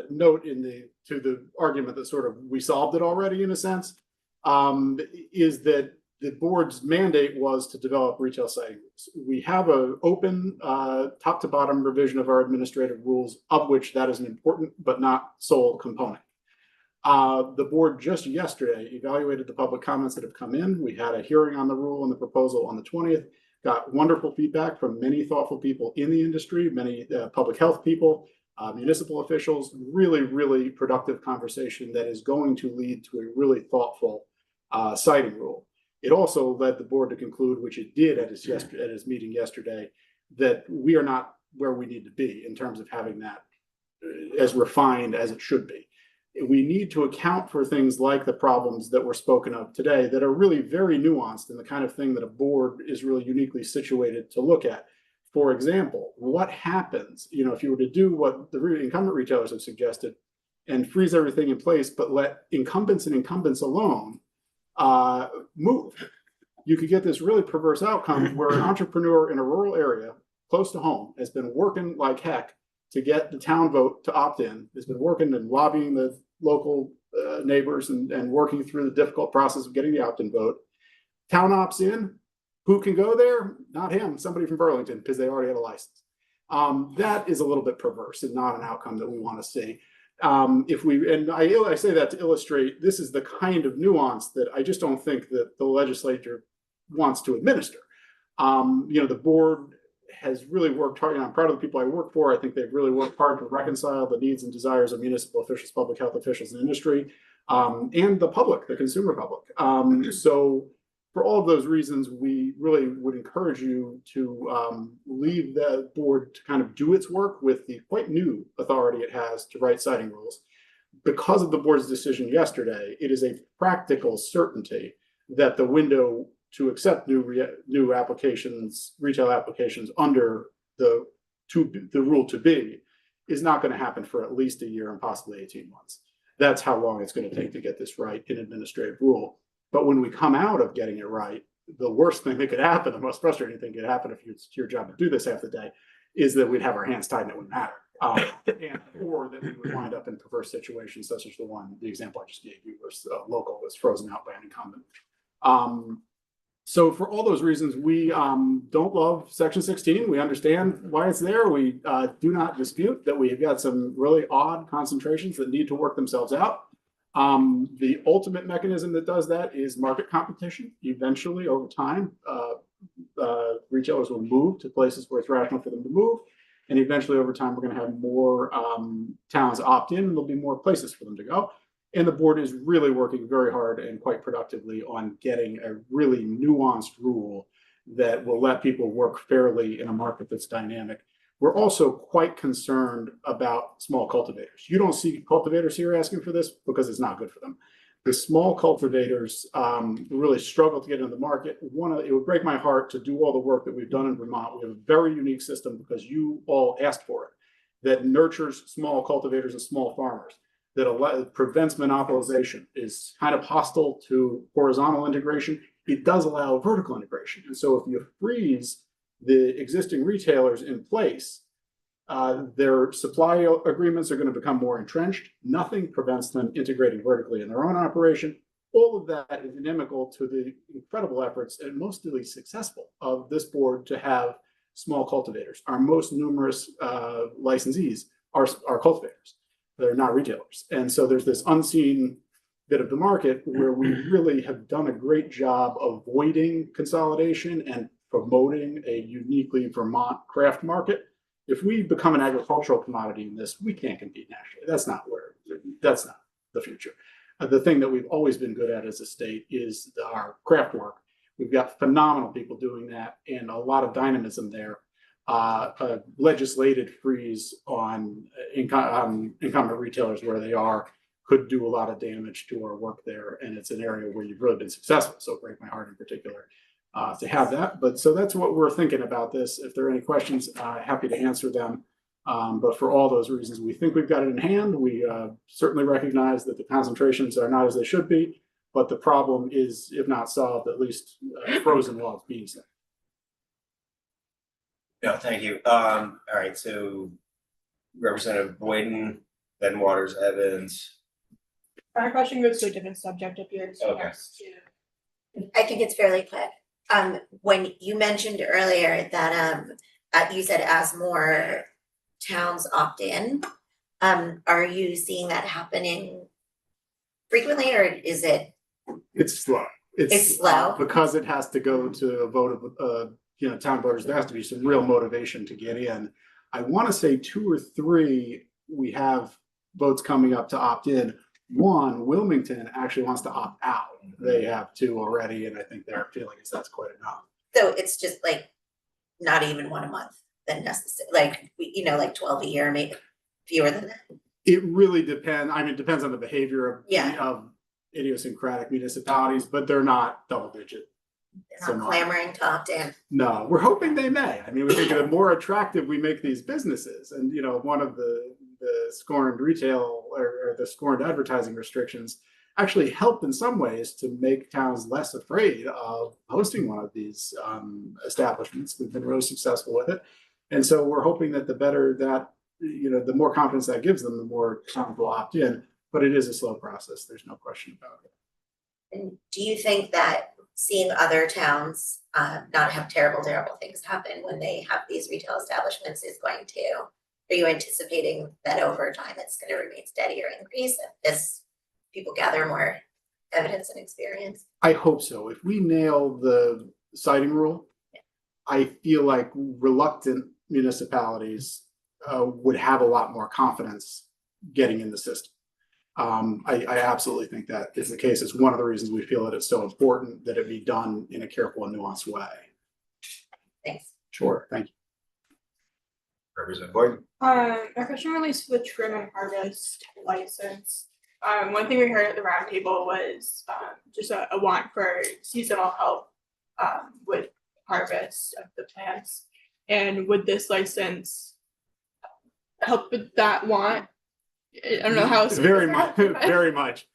note to the argument that sort of we solved it already in a sense is that the board's mandate was to develop retail citing rules. We have an open top to bottom revision of our administrative rules, of which that is an important but not sole component. The board just yesterday evaluated the public comments that have come in. We had a hearing on the rule and the proposal on the 20th. Got wonderful feedback from many thoughtful people in the industry, many public health people, municipal officials, really, really productive conversation that is going to lead to a really thoughtful citing rule. It also led the board to conclude, which it did at its meeting yesterday, that we are not where we need to be in terms of having that as refined as it should be. We need to account for things like the problems that were spoken of today that are really very nuanced and the kind of thing that a board is really uniquely situated to look at. For example, what happens, if you were to do what the incumbent retailers have suggested and freeze everything in place, but let incumbents and incumbents alone move? You could get this really perverse outcome where an entrepreneur in a rural area close to home has been working like heck to get the town vote to opt in, has been working and lobbying the local neighbors and working through the difficult process of getting the opt-in vote. Town opts in. Who can go there? Not him, somebody from Burlington, because they already have a license. That is a little bit perverse and not an outcome that we want to see. I say that to illustrate this is the kind of nuance that I just don't think that the legislature wants to administer. The board has really worked hard, and I'm proud of the people I work for. I think they've really worked hard to reconcile the needs and desires of municipal officials, public health officials, and industry, and the public, the consumer public. So for all of those reasons, we really would encourage you to leave the board to kind of do its work with the quite new authority it has to write citing rules. Because of the board's decision yesterday, it is a practical certainty that the window to accept new applications, retail applications under the rule to be is not going to happen for at least a year and possibly 18 months. That's how long it's going to take to get this right in administrative rule. But when we come out of getting it right, the worst thing that could happen, the most frustrating thing that could happen if it's your job to do this half the day, is that we'd have our hands tied and it wouldn't matter. Or that we would wind up in perverse situations such as the example I just gave you, where local was frozen out by an incumbent. So for all those reasons, we don't love Section 16. We understand why it's there. We do not dispute that we've got some really odd concentrations that need to work themselves out. The ultimate mechanism that does that is market competition. Eventually, over time, retailers will move to places where it's rational for them to move. And eventually, over time, we're going to have more towns opt in, and there'll be more places for them to go. And the board is really working very hard and quite productively on getting a really nuanced rule that will let people work fairly in a market that's dynamic. We're also quite concerned about small cultivators. You don't see cultivators here asking for this because it's not good for them. The small cultivators really struggle to get into the market. It would break my heart to do all the work that we've done in Vermont. We have a very unique system because you all asked for it, that nurtures small cultivators and small farmers, that prevents monopolization, is kind of hostile to horizontal integration. It does allow vertical integration. And so if you freeze the existing retailers in place, their supply agreements are going to become more entrenched. Nothing prevents them integrating vertically in their own operation. All of that is inimical to the incredible efforts, and mostly successful, of this board to have small cultivators. Our most numerous licensees are cultivators. They're not retailers. And so there's this unseen bit of the market where we really have done a great job avoiding consolidation and promoting a uniquely Vermont craft market. If we become an agricultural commodity in this, we can't compete nationally. That's not the future. The thing that we've always been good at as a state is our craft work. We've got phenomenal people doing that and a lot of dynamism there. A legislated freeze on incumbent retailers where they are could do a lot of damage to our work there. And it's an area where you've really been successful. So break my heart in particular to have that. But so that's what we're thinking about this. If there are any questions, happy to answer them. But for all those reasons, we think we've got it in hand. We certainly recognize that the concentrations are not as they should be, but the problem is, if not solved, at least frozen while it's being set. No, thank you. All right, so Representative Boyden, then Waters Evans. Our question goes to a different subject if you're. Okay. I think it's fairly quick. When you mentioned earlier that you said as more towns opt in, are you seeing that happening frequently, or is it? It's slow. It's slow because it has to go to a vote of town voters. There has to be some real motivation to get in. I want to say 2 or 3 we have votes coming up to opt in. One, Wilmington actually wants to opt out. They have 2 already, and I think their feeling is that's quite enough. So it's just like not even 1 a month then necessary, like 12 a year, maybe fewer than that. It really depends. I mean, it depends on the behavior of idiosyncratic municipalities, but they're not double digit. They're not clamoring to opt in. No, we're hoping they may. I mean, we think the more attractive we make these businesses, and one of the scorned retail or the scorned advertising restrictions actually help in some ways to make towns less afraid of hosting one of these establishments. We've been really successful with it. And so we're hoping that the better that, the more confidence that gives them, the more towns will opt in. But it is a slow process. There's no question about it. And do you think that seeing other towns not have terrible things happen when they have these retail establishments is going to, are you anticipating that over time it's going to remain steady or increase as people gather more evidence and experience? I hope so. If we nail the citing rule, I feel like reluctant municipalities would have a lot more confidence getting in the system. I absolutely think that is the case. It's one of the reasons we feel that it's so important that it be done in a careful and nuanced way. Thanks. Sure, thank you. Representative Boyd? My question relates to the trim and harvest license. One thing we heard at the roundtable was, just a want for seasonal help, with harvest of the plants. And would this license help with that want? I don't know how. Very much, very much.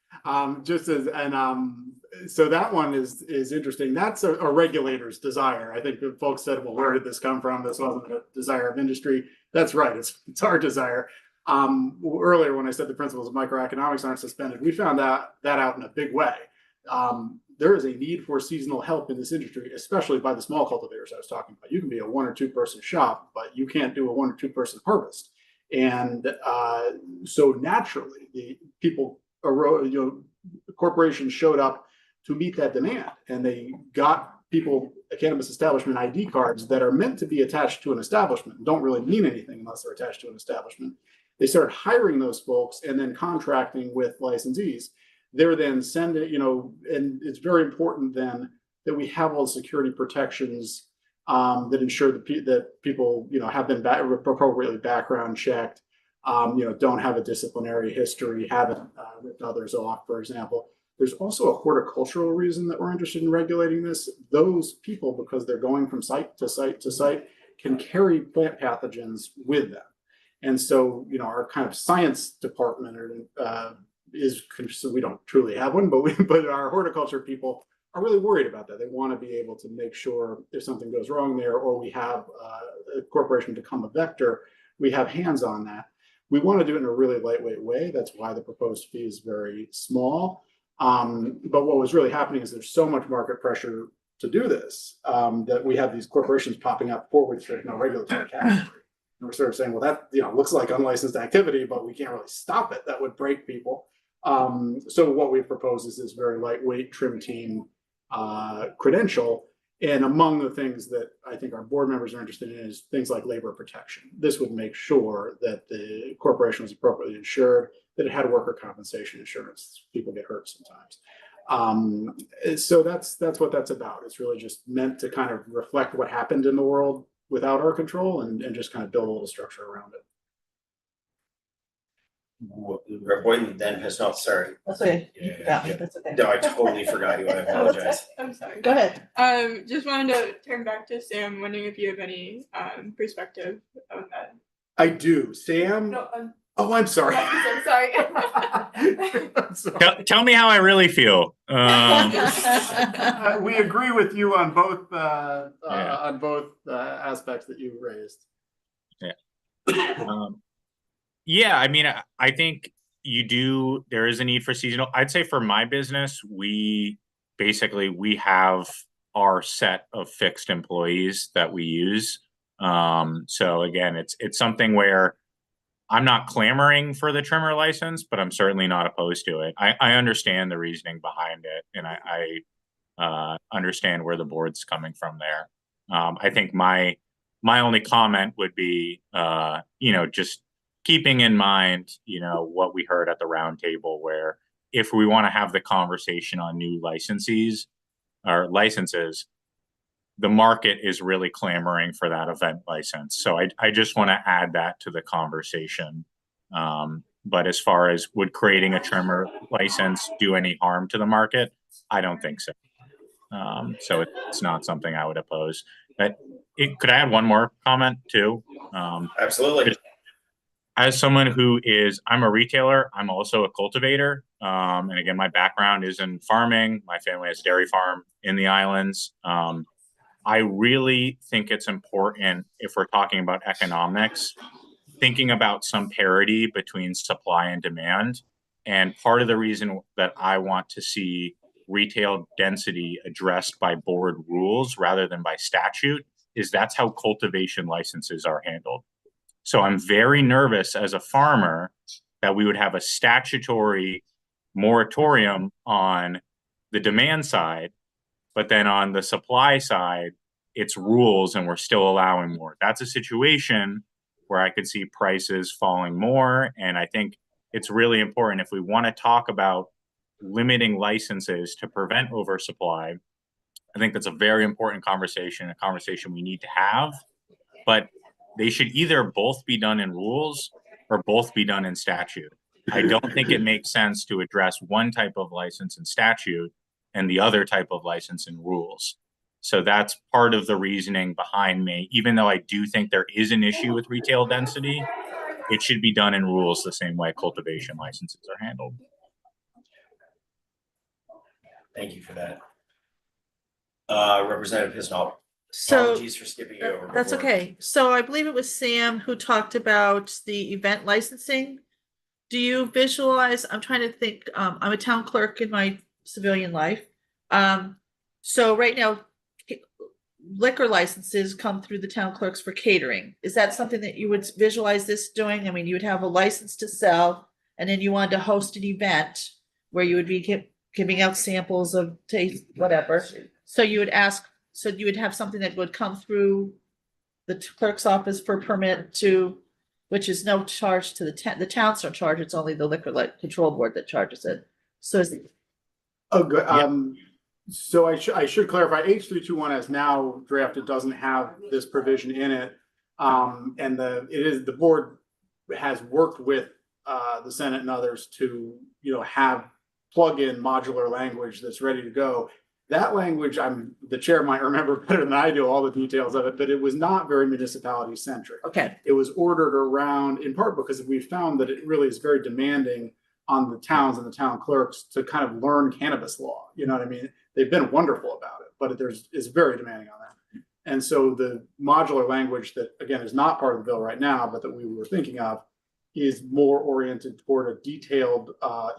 So that one is interesting. That's a regulator's desire. I think that folks said, well, where did this come from? This wasn't a desire of industry. That's right. It's our desire. Earlier when I said the principles of microeconomics aren't suspended, we found that out in a big way. There is a need for seasonal help in this industry, especially by the small cultivators I was talking about. You can be a 1 or 2 person shop, but you can't do a 1 or 2 person harvest. And so naturally, the people, corporations showed up to meet that demand, and they got people cannabis establishment ID cards that are meant to be attached to an establishment and don't really mean anything unless they're attached to an establishment. They started hiring those folks and then contracting with licensees. They're then sending, and it's very important then that we have all the security protections that ensure that people, have been appropriately background checked, don't have a disciplinary history, haven't ripped others off, for example. There's also a horticultural reason that we're interested in regulating this. Those people, because they're going from site to site to site, can carry plant pathogens with them. And so, our kind of science department so we don't truly have one, but our horticulture people are really worried about that. They want to be able to make sure if something goes wrong there, or we have a corporation become a vector, we have hands on that. We want to do it in a really lightweight way. That's why the proposed fee is very small. But what was really happening is there's so much market pressure to do this that we have these corporations popping up forward with no regulatory category. And we're sort of saying, well, that looks like unlicensed activity, but we can't really stop it. That would break people. So what we've proposed is this very lightweight trim team credential. And among the things that I think our board members are interested in is things like labor protection. This would make sure that the corporation was appropriately insured, that it had worker compensation insurance. People get hurt sometimes. So that's what that's about. It's really just meant to kind of reflect what happened in the world without our control and just kind of build a little structure around it. Boyd, then Pisno, sorry. That's okay. Yeah. That's okay. No, I totally forgot you. I apologize. I'm sorry. Go ahead. Just wanted to turn back to Sam, wondering if you have any perspective on that. I do. Sam? No, Oh, I'm sorry. I'm sorry. I'm sorry. Tell me how I really feel. We agree with you on both Yeah. aspects that you raised. Yeah, I mean, I think there is a need for seasonal. I'd say for my business, we have our set of fixed employees that we use. So again, it's something where I'm not clamoring for the trimmer license, but I'm certainly not opposed to it. I understand the reasoning behind it, and I understand where the board's coming from there. I think my only comment would be, just keeping in mind, what we heard at the roundtable, where if we want to have the conversation on new licenses, the market is really clamoring for that event license. So I just want to add that to the conversation. But as far as would creating a trimmer license do any harm to the market, I don't think so. So it's not something I would oppose. But could I add one more comment too? Absolutely. As someone I'm a retailer, I'm also a cultivator. And again, my background is in farming. My family has a dairy farm in the islands. I really think it's important, if we're talking about economics, thinking about some parity between supply and demand. And part of the reason that I want to see retail density addressed by board rules rather than by statute is that's how cultivation licenses are handled. So I'm very nervous as a farmer that we would have a statutory moratorium on the demand side, but then on the supply side, it's rules and we're still allowing more. That's a situation where I could see prices falling more. And I think it's really important if we want to talk about limiting licenses to prevent oversupply. I think that's a very important conversation, a conversation we need to have, but they should either both be done in rules or both be done in statute. I don't think it makes sense to address one type of license in statute and the other type of license in rules. So that's part of the reasoning behind me. Even though I do think there is an issue with retail density, it should be done in rules the same way cultivation licenses are handled. Thank you for that. Representative Pisnell, So apologies for skipping you over. that's before. okay. So I believe it was Sam who talked about the event licensing. Do you visualize, I'm trying to think, I'm a town clerk in my civilian life. So right now, liquor licenses come through the town clerks for catering. Is that something that you would visualize this doing? I mean, you would have a license to sell, and then you wanted to host an event where you would be giving out samples of taste, whatever. So you would ask, so you would have something that would come through the clerk's office for permit to, which is no charge to the towns don't charge, it's only the liquor control board that charges it. So is Oh, good. So I should clarify, H321 as now drafted doesn't have this provision in it. And the board has worked with the Senate and others to, have plug-in modular language that's ready to go. That language, the chair might remember better than I do all the details of it, but it was not very municipality centric. okay, It was ordered around, in part because we found that it really is very demanding on the towns and the town clerks to kind of learn cannabis law. You know what I mean? They've been wonderful about it, but it's very demanding on that. And so the modular language that, again, is not part of the bill right now, but that we were thinking of, is more oriented toward a detailed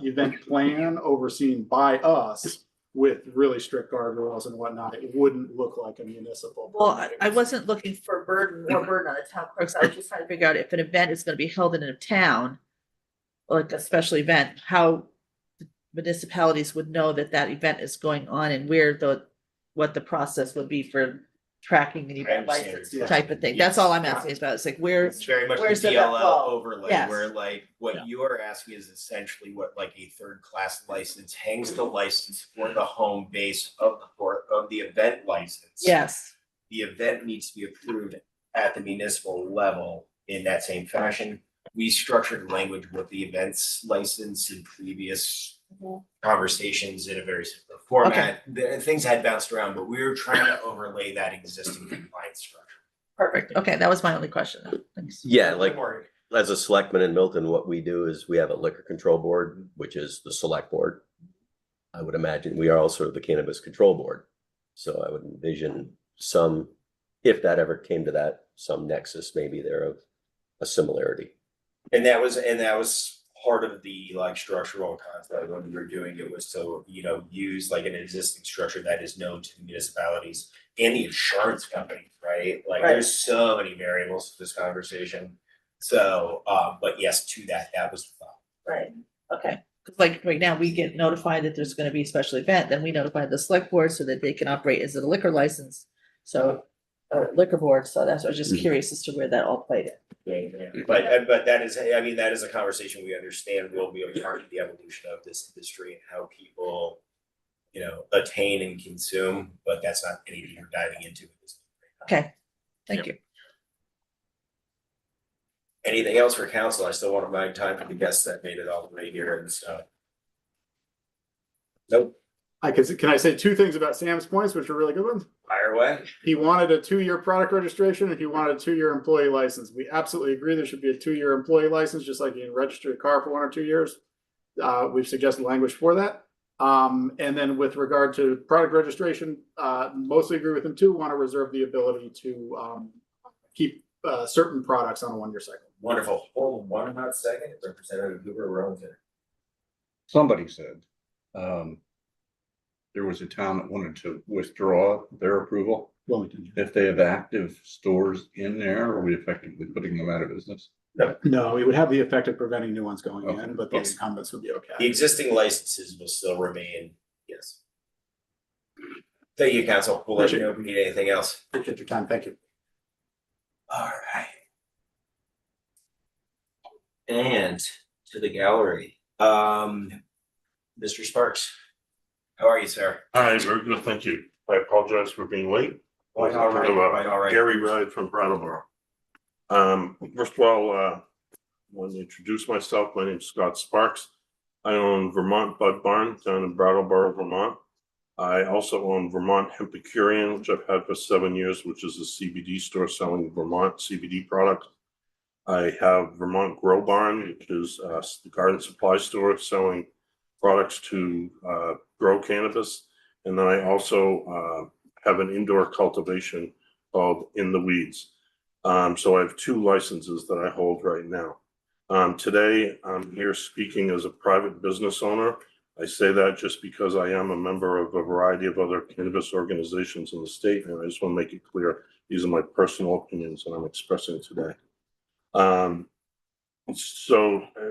event plan overseen by us with really strict guardrails and whatnot. It wouldn't look like a municipal. well, I wasn't looking for more burden on the town clerks, I was just trying to figure out if an event is gonna be held in a town, like a special event, how municipalities would know that that event is going on and what the process would be for tracking an event understand. license Yeah. type of thing. That's all I'm asking about. It's like, It's very much the where's the DLL flow? overlay, Yes. where like what Yeah. you are asking is essentially what like a third class license hangs the license for the home base of the event license. yes, The event needs to be approved at the municipal level in that same fashion. We structured language with the events license in previous Mhm. conversations in a very similar format. Things had bounced around, but we were trying to overlay that existing compliance structure. perfect. Okay, that was my only question. Thanks. Yeah, like as a selectman in Milton, what we do is we have a liquor control board, which is the select board. I would imagine we are also the cannabis control board. So I would envision if that ever came to that, some nexus maybe there of a similarity. And that was part of the like structural concept when we were doing it, was to, use like an existing structure that is known to the municipalities and the insurance companies, right? Like Right. there's so many variables to this conversation. So, but yes, to that was the thought. Right, okay. 'Cause like right now, we get notified that there's gonna be a special event, then we notify the select board so that they can operate as a liquor license. So, liquor board, so that's, I was just curious as to where that all played in. But that is a conversation we understand will be a part of the evolution of this industry and how people, attain and consume, but that's not anything we're diving into. Okay, thank you. Anything else for council? I still want to buy time for the guests that made it all the way here and stuff. Nope, Can I say two things about Sam's points, which are really good ones? fire away. He wanted a 2-year product registration and he wanted a 2-year employee license. We absolutely agree there should be a 2-year employee license, just like you can register a car for 1 or 2 years. We've suggested language for that. And then with regard to product registration, mostly agree with him too. Want to reserve the ability to keep certain products on a 1-year cycle. Wonderful. Hold one hot second, Representative Hoover Rosen. Somebody said, there was a town that wanted to withdraw their approval. Wilmington. If they have active stores in there, are we effectively putting them out of business? No, it would have the effect of preventing new ones going Okay. in, but the Yes. incumbents would be The okay. existing licenses will still remain, yes. Thank you, council. We'll let you know if we need anything else. Appreciate your time. Thank you. All right. And to the gallery. Mr. Sparks, how are you, sir? Hi, very good, thank you. I apologize for being late. Quite all right, quite all right. Gary Ride from Brattleboro. First of all, I want to introduce myself. My name is Scott Sparks. I own Vermont Bud Barn down in Brattleboro, Vermont. I also own Vermont Hempicurian, which I've had for 7 years, which is a CBD store selling Vermont CBD products. I have Vermont Grow Barn, which is the garden supply store selling products to grow cannabis. And then I also have an indoor cultivation called In the Weeds. So I have 2 licenses that I hold right now. Today, I'm here speaking as a private business owner. I say that just because I am a member of a variety of other cannabis organizations in the state, and I just want to make it clear, these are my personal opinions that I'm expressing today.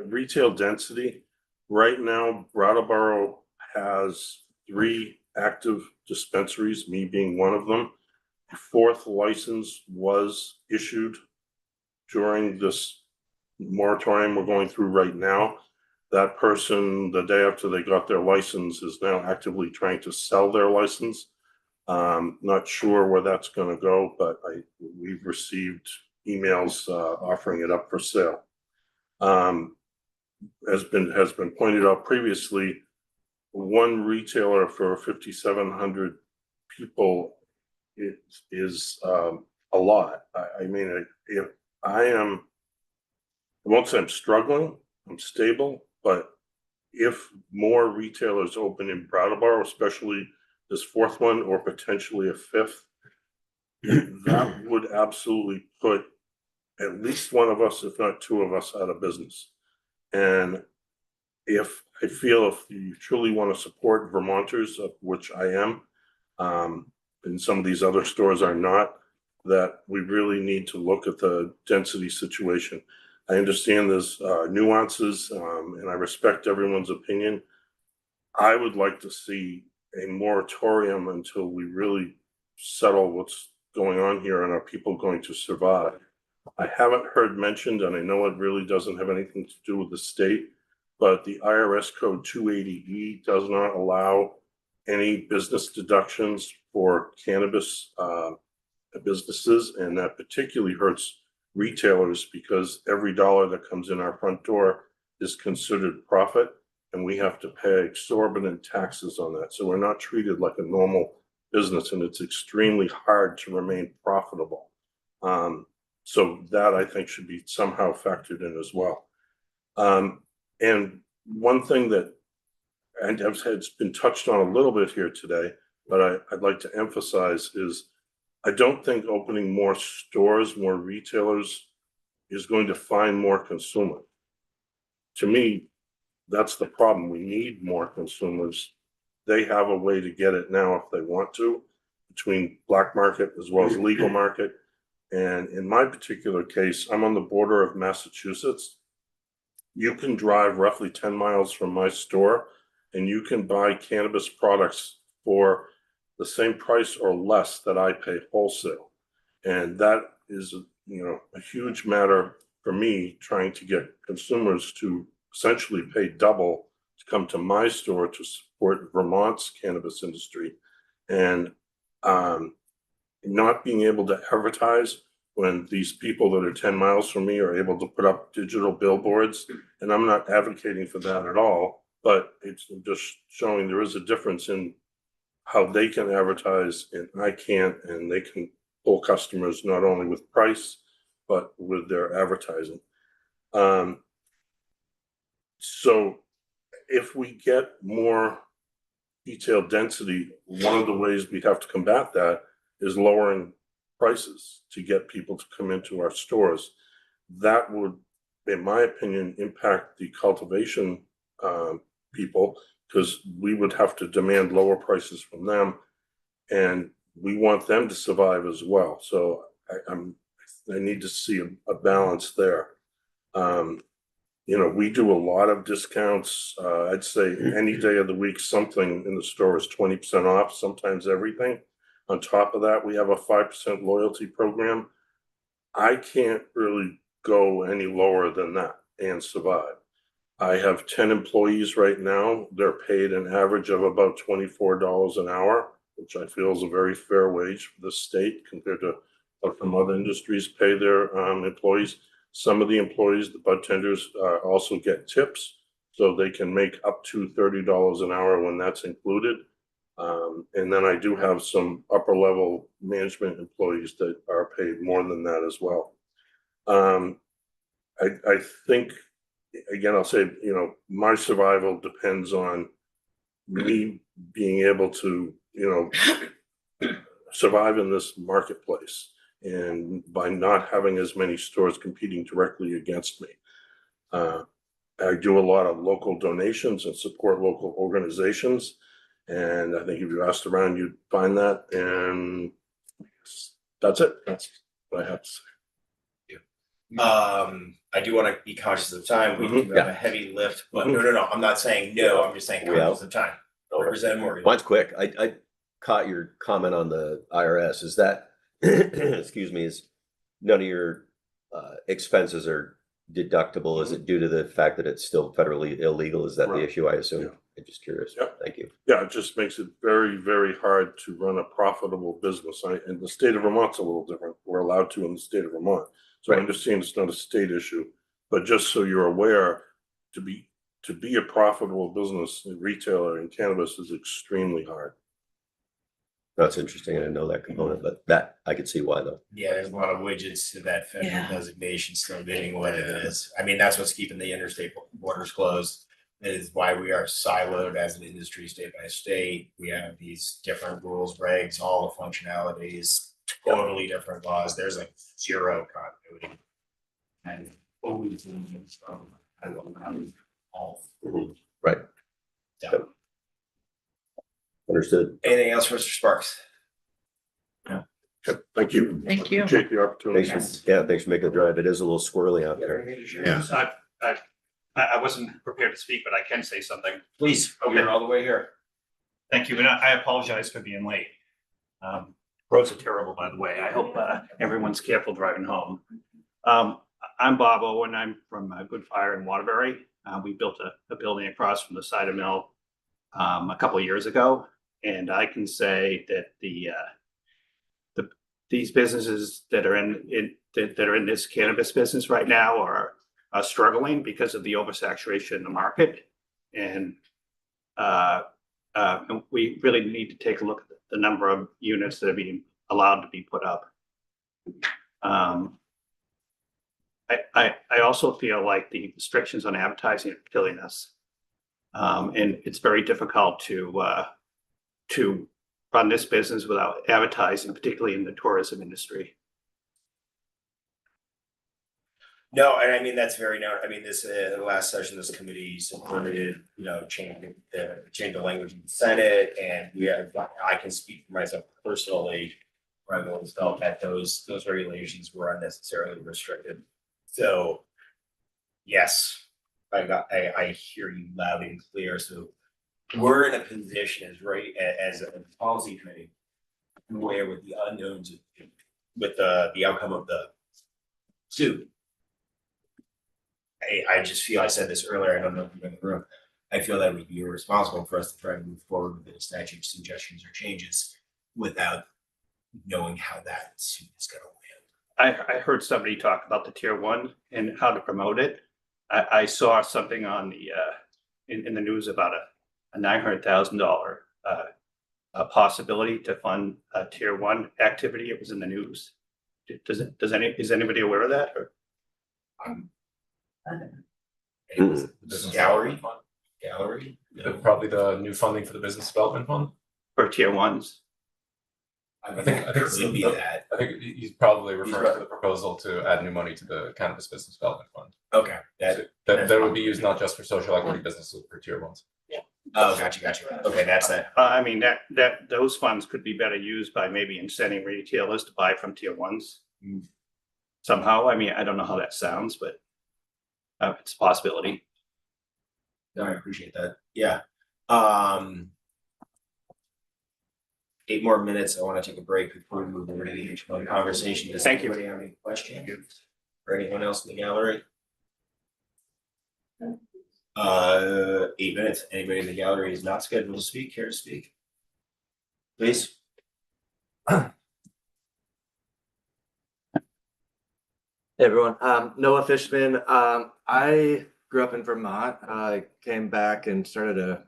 Retail density, right now, Brattleboro has 3 active dispensaries, me being one of them. The 4th license was issued during this moratorium we're going through right now. That person, the day after they got their license, is now actively trying to sell their license. Not sure where that's going to go, but we've received emails offering it up for sale. Has been pointed out previously, one retailer for 5,700 people is a lot. I mean, if I won't say I'm struggling, I'm stable, but if more retailers open in Brattleboro, especially this 4th one or potentially a 5th, that would absolutely put at least one of us, if not 2 of us, out of business. And if you truly want to support Vermonters, of which I am, and some of these other stores are not, that we really need to look at the density situation. I understand there's nuances, and I respect everyone's opinion. I would like to see a moratorium until we really settle what's going on here and are people going to survive. I haven't heard mentioned, and I know it really doesn't have anything to do with the state, but the IRS code 280E does not allow any business deductions for cannabis businesses, and that particularly hurts retailers because every dollar that comes in our front door is considered profit, and we have to pay exorbitant taxes on that. So we're not treated like a normal business, and it's extremely hard to remain profitable. So that I think should be somehow factored in as well. And one thing that has been touched on a little bit here today, but I'd like to emphasize is I don't think opening more stores, more retailers is going to find more consumers. To me, that's the problem. We need more consumers. They have a way to get it now if they want to, between black market as well as legal market. And in my particular case, I'm on the border of Massachusetts. You can drive roughly 10 miles from my store and you can buy cannabis products for the same price or less that I pay wholesale. And that is, a huge matter for me, trying to get consumers to essentially pay double to come to my store to support Vermont's cannabis industry. And not being able to advertise when these people that are 10 miles from me are able to put up digital billboards. And I'm not advocating for that at all, but it's just showing there is a difference in how they can advertise and I can't, and they can pull customers not only with price, but with their advertising. So if we get more retail density, one of the ways we have to combat that is lowering prices to get people to come into our stores. That would, in my opinion, impact the cultivation people, because we would have to demand lower prices from them, and we want them to survive as well. So I need to see a balance there. We do a lot of discounts. I'd say any day of the week, something in the store is 20% off, sometimes everything. On top of that, we have a 5% loyalty program. I can't really go any lower than that and survive. I have 10 employees right now. They're paid an average of about $24 an hour, which I feel is a very fair wage for the state compared to what some other industries pay their employees. Some of the employees, the bud tenders, also get tips, so they can make up to $30 an hour when that's included. And then I do have some upper level management employees that are paid more than that as well. I think, again, I'll say, you know, my survival depends on me being able to, you know, survive in this marketplace, and by not having as many stores competing directly against me. I do a lot of local donations and support local organizations. And I think if you asked around, you'd find that. And that's it. That's what I have to say. I do want to be conscious of time. We do have a heavy lift, but no, I'm not saying no. I'm just saying conscious of time. Representative Morgan. Mine's quick. I caught your comment on the IRS. Is that, excuse me, is none of your expenses are deductible? Is it due to the fact that it's still federally illegal? Is that the issue, I assume? Yeah. I'm just curious. Yeah. Thank you. Yeah, it just makes it very, very hard to run a profitable business. In the state of Vermont's a little different. We're allowed to in the state of Vermont. So I understand it's not a state issue, but just so you're aware, to be a profitable business, a retailer in cannabis is extremely hard. That's interesting. I didn't know that component, but that I could see why though. Yeah, there's a lot of widgets to that federal designation still being what it is. I mean, that's what's keeping the interstate borders closed. That is why we are siloed as an industry state by state. We have these different rules, regs, all the functionalities, totally different laws. There's like zero continuity. And always all. Right. Yeah. Understood. Anything else, Mr. Sparks? Okay, thank you. Thank you. Appreciate the opportunity. Thanks for making the drive. It is a little squirrely out there. Yeah. I wasn't prepared to speak, but I can say something. Please, you're all the way here. Thank you, and I apologize for being late. Roads are terrible, by the way. I hope everyone's careful driving home. I'm Bob Owen. I'm from Good Fire in Waterbury. We built a building across from the cider mill a couple of years ago, and I can say that these businesses that are in this cannabis business right now are struggling because of the oversaturation in the market, and we really need to take a look at the number of units that are being allowed to be put up. I also feel like the restrictions on advertising are killing us, and it's very difficult to run this business without advertising, particularly in the tourism industry. No, and I mean, that's very known. I mean, this, the last session, this committee supported, you know, changing the language in the Senate, and I can speak for myself personally, where I've always felt that those regulations were unnecessarily restricted. So, yes, I hear you loud and clear. So we're in a position as a policy committee, where with the unknowns, with the outcome of the suit. I just feel, I said this earlier, I don't know if you're in the room, I feel that it would be irresponsible for us to try to move forward with the statute suggestions or changes without knowing how that suit is going to land. I heard somebody talk about the tier one and how to promote it. I saw something on the in the news about a $900,000 possibility to fund a tier one activity. It was in the news. Is anybody aware of that? Or? Gallery? Probably the new funding for the business development fund for tier ones. I think Could be that. I think he's probably referring to the proposal to add new money to the cannabis business development fund. Okay. That would be used not just for social equity businesses, but for tier ones. Oh, gotcha. Okay, that's that. I mean, those funds could be better used by maybe incenting retailers to buy from tier ones. Somehow, I mean, I don't know how that sounds, but it's a possibility. No, I appreciate that. Yeah. 8 more minutes. I want to take a break before we move over to the H1 conversation. Does Thank you. anybody have any questions? For anyone else in the gallery? 8 minutes. Anybody in the gallery is not scheduled to speak, care to speak? Please. Hey everyone, Noah Fishman. I grew up in Vermont. I came back and started a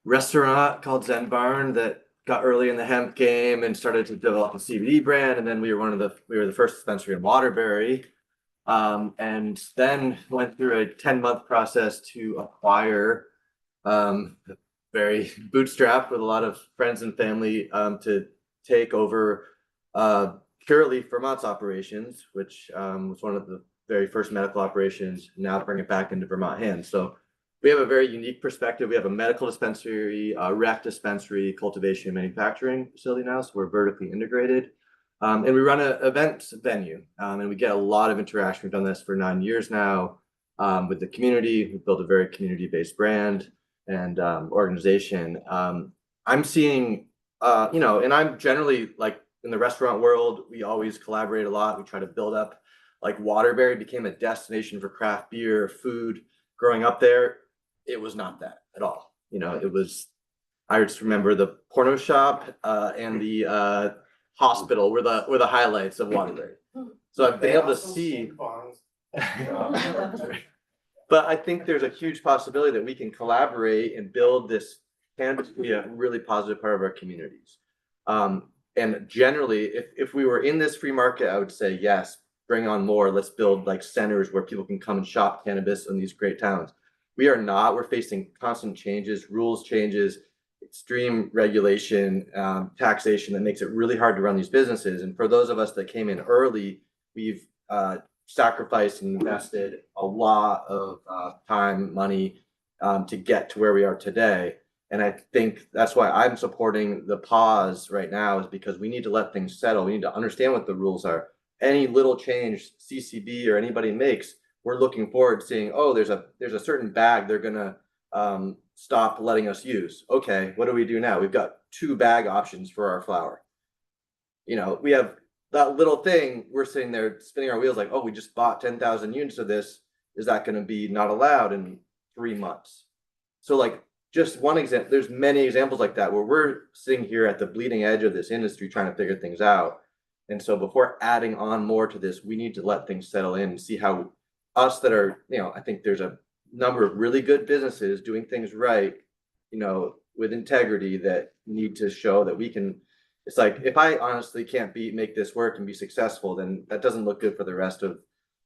restaurant called Zen Barn that got early in the hemp game and started to develop a CBD brand. And then we were the first dispensary in Waterbury. And then went through a 10-month process to acquire, very bootstrapped with a lot of friends and family, to take over, Curaleaf Vermont's operations, which was one of the very first medical operations, now bring it back into Vermont hands. So we have a very unique perspective. We have a medical dispensary, a rec dispensary, cultivation, and manufacturing facility now, so we're vertically integrated. And we run an event venue, and we get a lot of interaction. We've done this for 9 years now with the community. We've built a very community-based brand and organization. I'm seeing, and I'm generally like, in the restaurant world, we always collaborate a lot. We try to build up, like Waterbury became a destination for craft beer, food. Growing up there, it was not that at all. It was, I just remember the porno shop and the hospital were the highlights of Waterbury. So I've been able to see. But I think there's a huge possibility that we can collaborate and build this cannabis to be a really positive part of our communities. And generally, if we were in this free market, I would say, yes, bring on more. Let's build like centers where people can come and shop cannabis in these great towns. We are not. We're facing constant changes, rules changes, extreme regulation, taxation that makes it really hard to run these businesses. And for those of us that came in early, we've sacrificed and invested a lot of time, money to get to where we are today. And I think that's why I'm supporting the pause right now, is because we need to let things settle. We need to understand what the rules are. Any little change CCB or anybody makes, we're looking forward to seeing, oh, there's a certain bag they're gonna stop letting us use. Okay, what do we do now? We've got 2 bag options for our flower. We have that little thing. We're sitting there spinning our wheels like, oh, we just bought 10,000 units of this. Is that going to be not allowed in 3 months? So like, just one example, there's many examples like that where we're sitting here at the bleeding edge of this industry trying to figure things out. And so before adding on more to this, we need to let things settle in and see how us that are, I think there's a number of really good businesses doing things right, with integrity, that need to show that we can. It's like, if I honestly can't make this work and be successful, then that doesn't look good for the rest of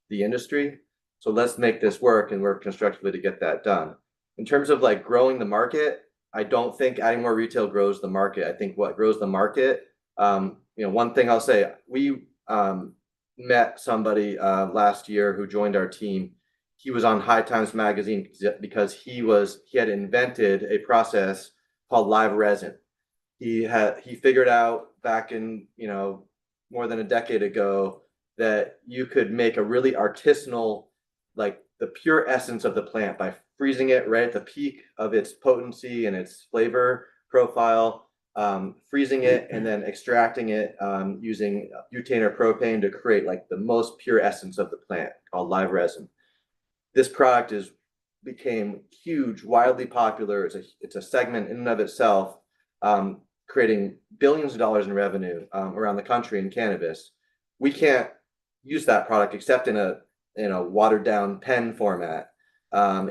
the industry. So let's make this work and work constructively to get that done. In terms of like growing the market, I don't think adding more retail grows the market. I think what grows the market, one thing I'll say, we met somebody last year who joined our team. He was on High Times magazine because he had invented a process called live resin. He figured out back in, more than a decade ago, that you could make a really artisanal, like the pure essence of the plant by freezing it right at the peak of its potency and its flavor profile, freezing it and then extracting it using butane or propane to create like the most pure essence of the plant, called live resin. This product became huge, wildly popular. It's a segment in and of itself, creating billions of dollars in revenue around the country in cannabis. We can't use that product except in a watered down pen format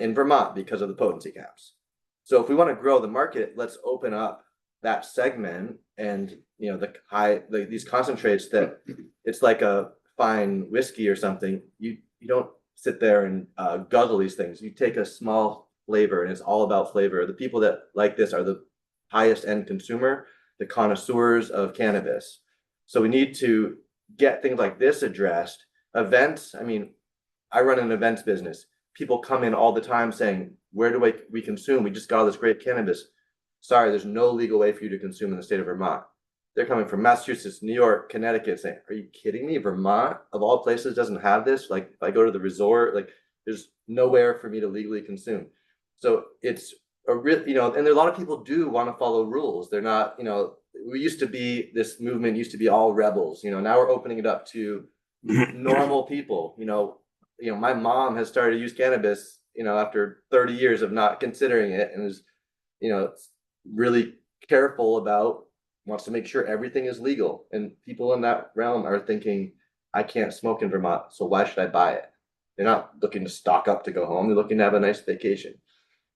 in Vermont because of the potency caps. So if we want to grow the market, let's open up that segment, and these concentrates that it's like a fine whiskey or something. You don't sit there and guzzle these things. You take a small flavor, and it's all about flavor. The people that like this are the highest end consumer, the connoisseurs of cannabis. So we need to get things like this addressed. Events, I run an events business. People come in all the time saying, where do we consume? We just got all this great cannabis. Sorry, there's no legal way for you to consume in the state of Vermont. They're coming from Massachusetts, New York, Connecticut, saying, are you kidding me? Vermont, of all places, doesn't have this? Like, if I go to the resort, like, there's nowhere for me to legally consume. So it's a real, and a lot of people do want to follow rules. They're not, this movement used to be all rebels. Now we're opening it up to normal people. My mom has started to use cannabis after 30 years of not considering it and is, really careful about, wants to make sure everything is legal. And people in that realm are thinking, I can't smoke in Vermont, so why should I buy it? They're not looking to stock up to go home. They're looking to have a nice vacation.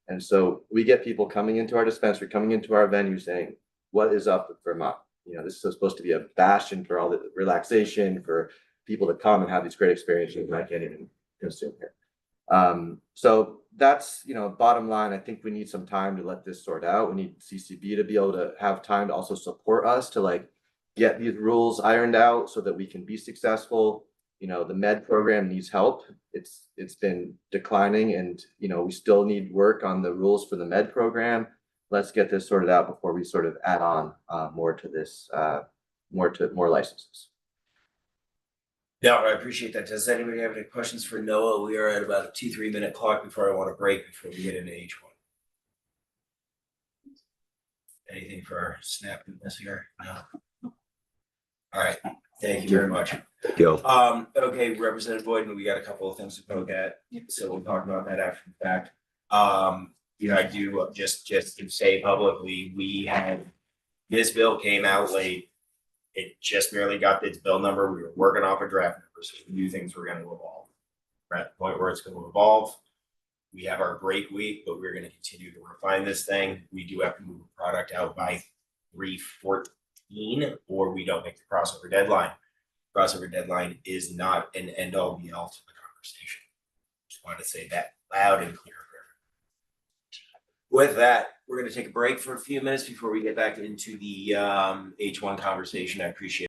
And so we get people coming into our dispensary, coming into our venue saying, what is up with Vermont? This is supposed to be a bastion for all the relaxation, for people to come and have these great experiences, and I can't even consume here. So that's, bottom line. I think we need some time to let this sort out. We need CCB to be able to have time to also support us to get these rules ironed out so that we can be successful. The med program needs help. It's been declining, and we still need work on the rules for the med program. Let's get this sorted out before we sort of add on more to this, more licenses. Yeah, I appreciate that. Does anybody have any questions for Noah? We are at about a 2-3 minute clock before I want to break before we get into H1. Anything for our snap this here? No. All right. Thank you very much. Go. Okay, Representative Boyden, we got a couple of things to poke at, so we'll talk about that after the fact. I do just to say publicly, this bill came out late. It just barely got its bill number. We were working off a draft number, so we knew things were going to evolve. We're at the point where it's going to evolve. We have our break week, but we're going to continue to refine this thing. We do have to move a product out by 3/14, or we don't make the crossover deadline. Crossover deadline is not an end all be all to the conversation. Just wanted to say that loud and clear. With that, we're going to take a break for a few minutes before we get back into the H1 conversation. I appreciate